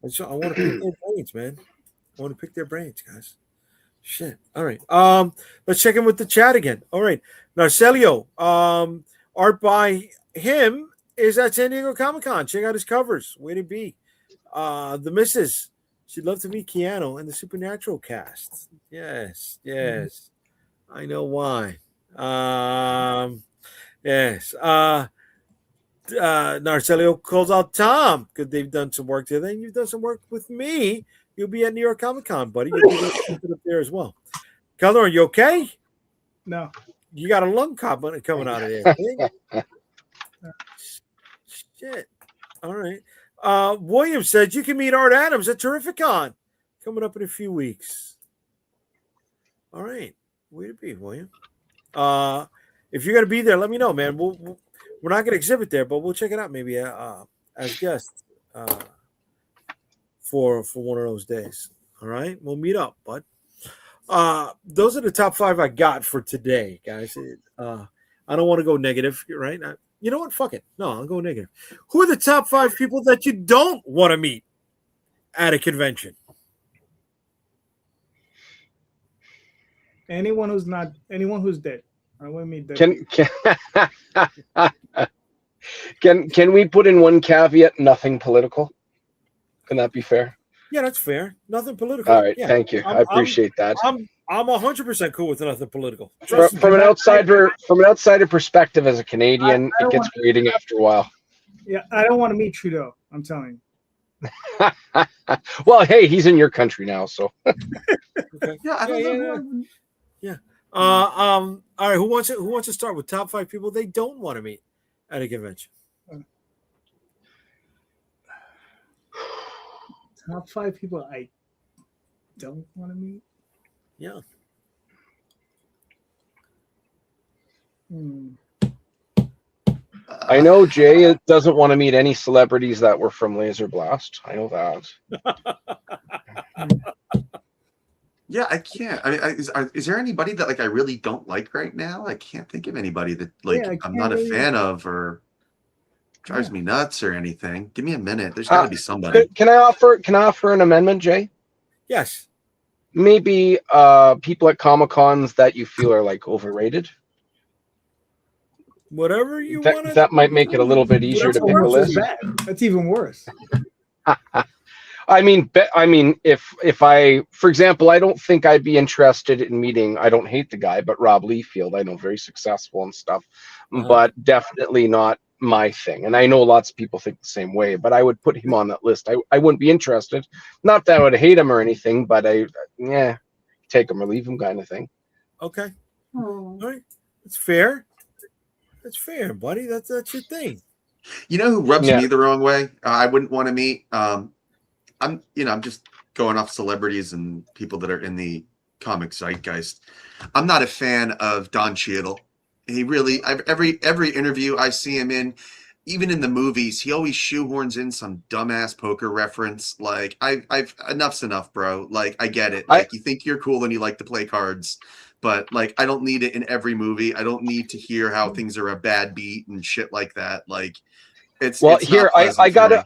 I want to pick their brains, man. I want to pick their brains, guys. Shit. All right. Let's check in with the chat again. All right. Narcelio, art by him is at San Diego Comic-Con. Check out his covers. Way to be. The missus. She'd love to meet Keanu and the Supernatural cast. Yes. I know why. Yes. Narcelio calls out Tom because they've done some work together. And you've done some work with me. You'll be at New York Comic Con, buddy. You'll be up there as well. Calderon, you okay? No. You got a lung coming out of there. Shit. All right. William said you can meet Art Adams at Terrificon coming up in a few weeks. All right. Way to be, William. If you're going to be there, let me know, man. We're not going to exhibit there, but we'll check it out maybe as guests for one of those days. All right. We'll meet up, bud. Those are the top 5 I got for today, guys. I don't want to go negative, right? You know what? Fuck it. No, I'll go negative. Who are the top 5 people that you don't want to meet at a convention? Anyone who's dead. I want to meet dead. Can we put in one caveat? Nothing political. Can that be fair? Yeah, that's fair. Nothing political. All right, yeah. thank you. I appreciate that. I'm 100% cool with nothing political. From an outsider perspective, as a Canadian, it gets grating after a while. Yeah, I don't want to meet Trudeau. I'm telling you. Well, hey, he's in your country now, so. Okay. Yeah, I don't know. Yeah. All right. Who wants to start with top 5 people they don't want to meet at a convention? Top 5 people I don't want to meet. Yeah. I know Jay doesn't want to meet any celebrities that were from Laser Blast. I know that. Yeah, I can't. I mean, is there anybody that like I really don't like right now? I can't think of anybody that like I'm not a fan of or drives me nuts or anything. Give me a minute. There's got to be somebody. Can I offer an amendment, Jay? Yes. Maybe people at Comic Cons that you feel are like overrated. Whatever you want. That might make it a little bit easier to pick a list. That's even worse. I mean, if I, for example, I don't think I'd be interested in meeting. I don't hate the guy, but Rob Liefeld, I know, very successful and stuff, but definitely not my thing. And I know lots of people think the same way, but I would put him on that list. I wouldn't be interested. Not that I would hate him or anything, but take him or leave him kind of thing. Okay. All right. That's fair. That's fair, buddy. That's your thing. You know who rubs me the wrong way? I wouldn't want to meet. I'm just going off celebrities and people that are in the comic zeitgeist. I'm not a fan of Don Cheadle. He really, every interview I see him in, even in the movies, he always shoehorns in some dumbass poker reference. Like I've enough's enough, bro. Like I get it. Like you think you're cool and you like to play cards, but like I don't need it in every movie. I don't need to hear how things are a bad beat and shit like that. Like it's here I gotta.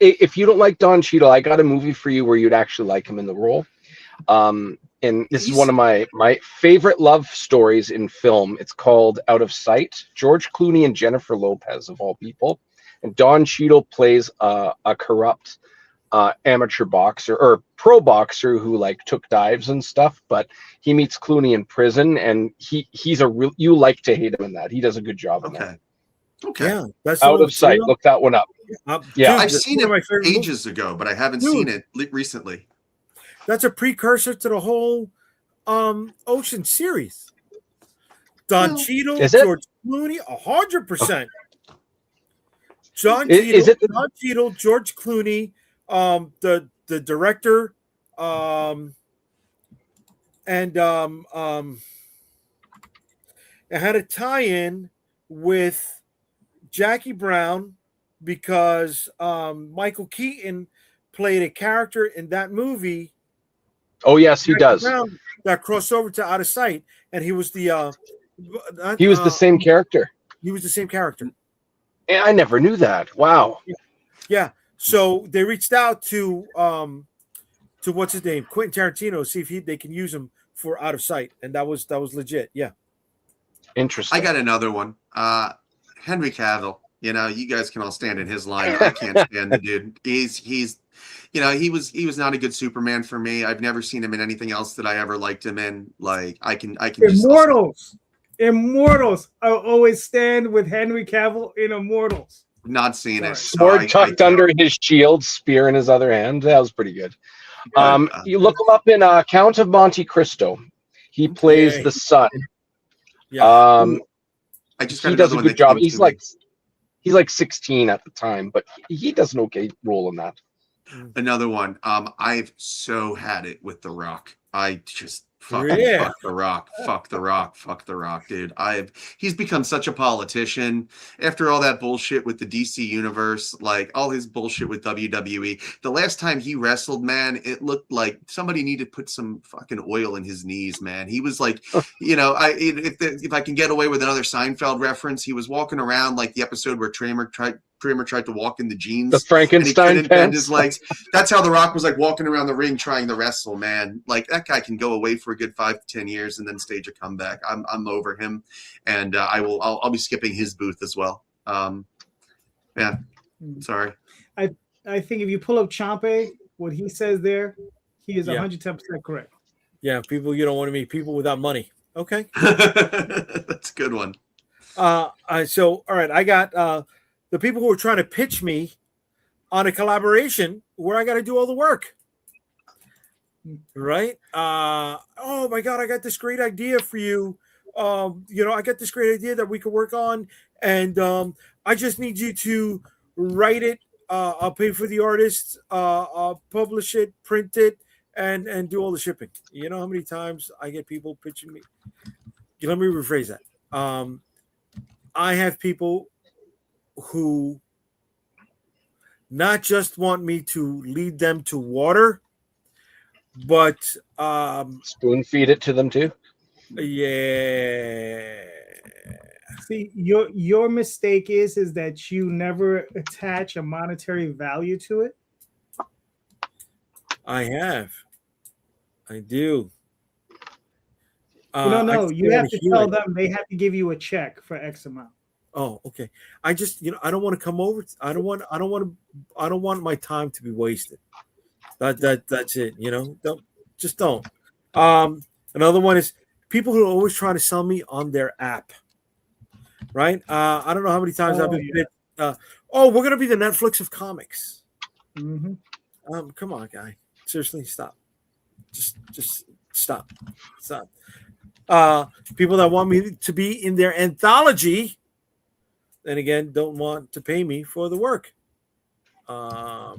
If you don't like Don Cheadle, I got a movie for you where you'd actually like him in the role. And this is one of my favorite love stories in film. It's called Out of Sight. George Clooney and Jennifer Lopez, of all people. And Don Cheadle plays a corrupt amateur boxer or pro boxer who like took dives and stuff. But he meets Clooney in prison, and he's a real. You like to hate him in that. He does a good job in that. Okay. Yeah, that's Out of Sight. Look that one up. Yeah, I've seen it ages ago, but I haven't seen it recently. That's a precursor to the whole Ocean series. Don Cheadle, George Clooney, 100%. Don Cheadle, George Clooney, the director, and it had a tie-in with Jackie Brown because Michael Keaton played a character in that movie. Oh yes, he does. Brown, that crossed over to Out of Sight, and he was the He was the same character. He was the same character. And I never knew that. Wow. Yeah. So they reached out to what's his name, Quentin Tarantino, see if they can use him for Out of Sight, and that was legit. Yeah. Interesting. I got another one. Henry Cavill. You know, you guys can all stand in his line. I can't stand the dude. He's you know, he was not a good Superman for me. I've never seen him in anything else that I ever liked him in. Like I can Immortals. Immortals. I'll always stand with Henry Cavill in Immortals. Not seen it. Sword tucked under his shield, spear in his other hand. That was pretty good. You look him up in Count of Monte Cristo. He plays the son. Yeah. I just got he does a one good that job. came He's like 16 at the time, but he does an okay role in that. Another one. I've so had it with The Rock. I just fuck The Rock. Fuck The Rock. Fuck The Rock, dude. He's become such a politician after all that bullshit with the DC universe, like all his bullshit with WWE. The last time he wrestled, man, it looked like somebody needed to put some fucking oil in his knees, man. He was like, you know, if I can get away with another Seinfeld reference, he was walking around like the episode where Kramer tried to walk in the jeans. The Frankenstein and he bend his legs. That's how The Rock was like walking around the ring trying to wrestle, man. Like that guy can go away for a good 5 to 10 years and then stage a comeback. I'm over him, and I'll be skipping his booth as well. Yeah, sorry. I think if you pull up Ciampa, what he says there, he is 110% correct. Yeah, people, you don't want to meet people without money. Okay. That's a good one. So all right, I got the people who are trying to pitch me on a collaboration where I got to do all the work. Right? Oh my God, I got this great idea for you. You know, I got this great idea that we could work on, and I just need you to write it. I'll pay for the artist, I'll publish it, print it, and do all the shipping. You know how many times I get people pitching me? Let me rephrase that. I have people who not just want me to lead them to water, but spoon feed it to them too. Yeah. See, your mistake is that you never attach a monetary value to it. I do. No. You have to tell them they have to give you a check for X amount. Oh, okay. I just, I don't want to come over. I don't want my time to be wasted. That's it. Don't. Another one is people who are always trying to sell me on their app. Right? I don't know how many times I've been bit. We're gonna be the Netflix of comics. Mm-hmm. Come on, guy. Seriously, stop. Just stop. People that want me to be in their anthology, then again, don't want to pay me for the work. No,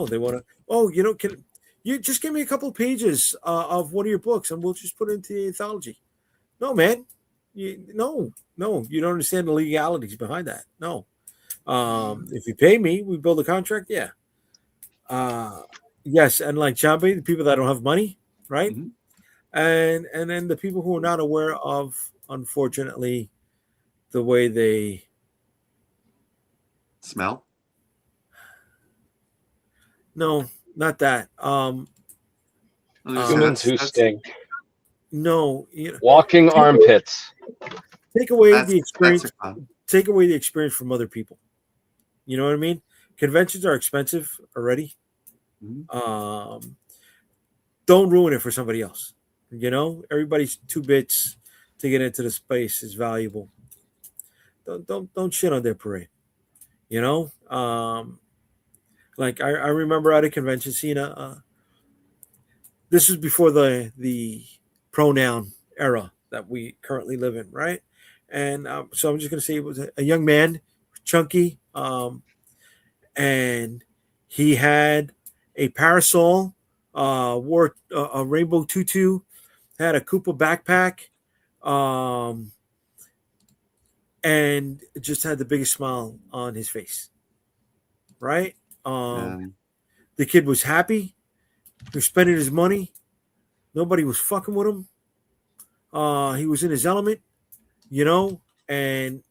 they want to. Can you just give me a couple pages of one of your books, and we'll just put it into the anthology? No, man. No, you don't understand the legalities behind that. No. If you pay me, we build a contract. Yeah. Yes, and like Ciampa, the people that don't have money, right? Mm-hmm. And then the people who are not aware of, unfortunately, the way they smell. No, not that. Humans who stink. No, walking armpits. Take away the experience. Take away the experience from other people. You know what I mean? Conventions are expensive already. Mm-hmm. Don't ruin it for somebody else. Everybody's 2 bits to get into the space is valuable. Don't shit on their parade. Like I remember at a convention scene. This was before the pronoun era that we currently live in, right? And so I'm just going to say it was a young man, chunky, and he had a parasol, wore a rainbow tutu, had a Koopa backpack, and just had the biggest smile on his face, right? The kid was happy. He was spending his money. Nobody was fucking with him. He was in his element, and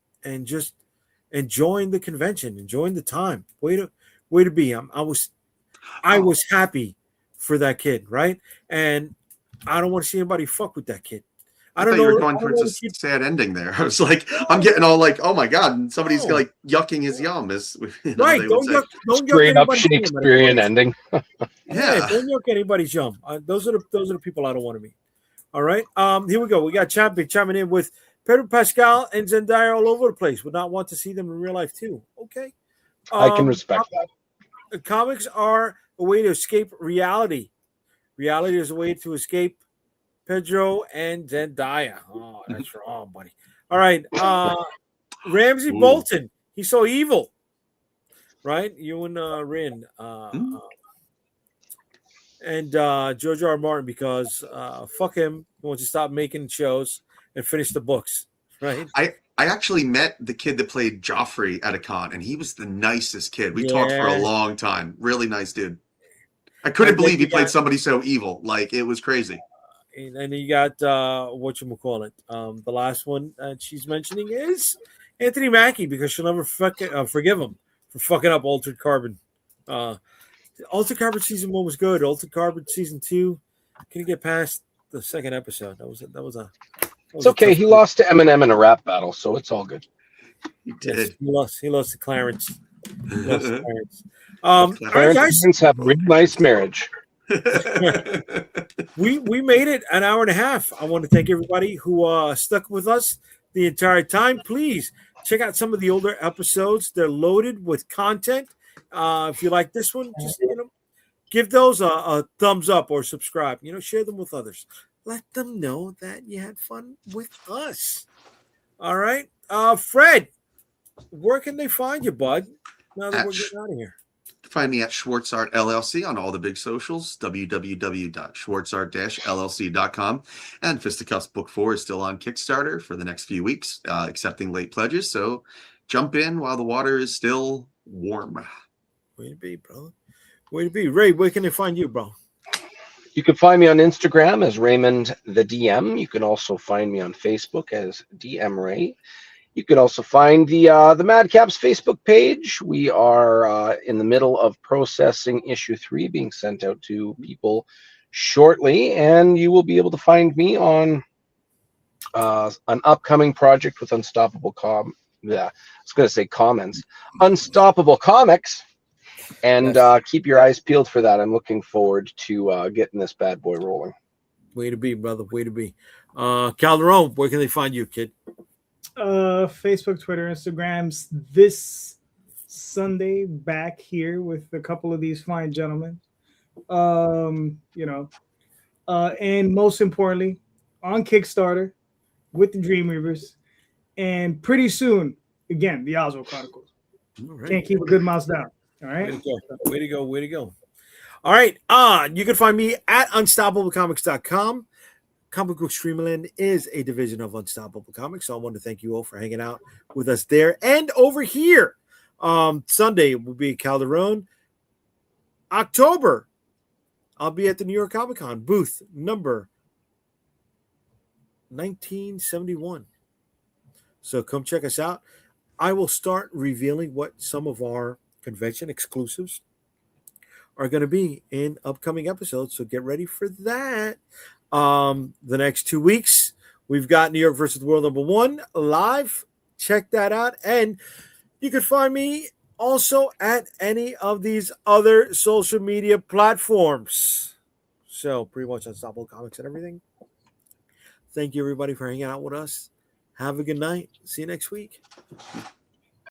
just enjoying the convention, enjoying the time. Way to be. I was happy for that kid, right? And I don't want to see anybody fuck with that kid. I thought you were going towards a sad ending there. I was like, I'm getting all like, oh my god, and somebody's like yucking his yum. Right? Don't yuck straight up Shakespearean ending. Yeah, don't yuck anybody's yum. Those are the people I don't want to meet. All right. Here we go. We got Champion chiming in with Pedro Pascal and Zendaya all over the place. Would not want to see them in real life too. Okay. I can respect that. Comics are a way to escape reality. Reality is a way to escape Pedro and Zendaya. Oh, that's wrong, buddy. All right. Ramsey Bolton. He's so evil. Right? You and Rin. And George R. R. Martin, because fuck him. He wants to stop making shows and finish the books. Right? I actually met the kid that played Joffrey at a con, and he was the nicest kid. We talked for a long time. Really nice dude. I couldn't believe he played somebody so evil. Like, it was crazy. And then you got whatchamacallit. The last one she's mentioning is Anthony Mackie, because she'll never forgive him for fucking up Altered Carbon. Altered Carbon season 1 was good. Altered Carbon season 2 couldn't get past the second episode. It's okay. He lost to Eminem in a rap battle, so it's all good. He did. Yes, he lost to Clarence. Clarence guys, have a really nice marriage. we made it an hour and a half. I want to thank everybody who stuck with us the entire time. Please check out some of the older episodes. They're loaded with content. If you like this one, just give those a thumbs up or subscribe. Share them with others. Let them know that you had fun with us. All right, Fred, where can they find you, bud? Now that we're getting out of here. Find me at Schwartzart LLC on all the big socials, www.schwartzart-llc.com. And Fisticuffs Book 4 is still on Kickstarter for the next few weeks, accepting late pledges. So jump in while the water is still warm. Way to be, bro. Way to be. Ray, where can they find you, bro? You can find me on Instagram as Raymond the DM. You can also find me on Facebook as DM Ray. You can also find the Madcaps Facebook page. We are in the middle of processing issue 3 being sent out to people shortly, and you will be able to find me on an upcoming project with Unstoppable Comics, and keep your eyes peeled for that. I'm looking forward to getting this bad boy rolling. Way to be, brother. Way to be. Calderon, where can they find you, kid? Facebook, Twitter, Instagrams. This Sunday, back here with a couple of these fine gentlemen. And most importantly, on Kickstarter with the Dreamweavers, and pretty soon, again, the Oswald Chronicles. Right. Can't keep a good mouse down. All right. Way to go. All right. You can find me at unstoppablecomics.com. Comic Book Streamland is a division of Unstoppable Comics, so I want to thank you all for hanging out with us there and over here. Sunday will be Calderon. October, I'll be at the New York Comic Con booth number 1971. So come check us out. I will start revealing what some of our convention exclusives are going to be in upcoming episodes, so get ready for that. The next 2 weeks, we've got New York versus the World #1 live. Check that out. And you can find me also at any of these other social media platforms. So pretty much Unstoppable Comics and everything. Thank you, everybody, for hanging out with us. Have a good night. See you next week.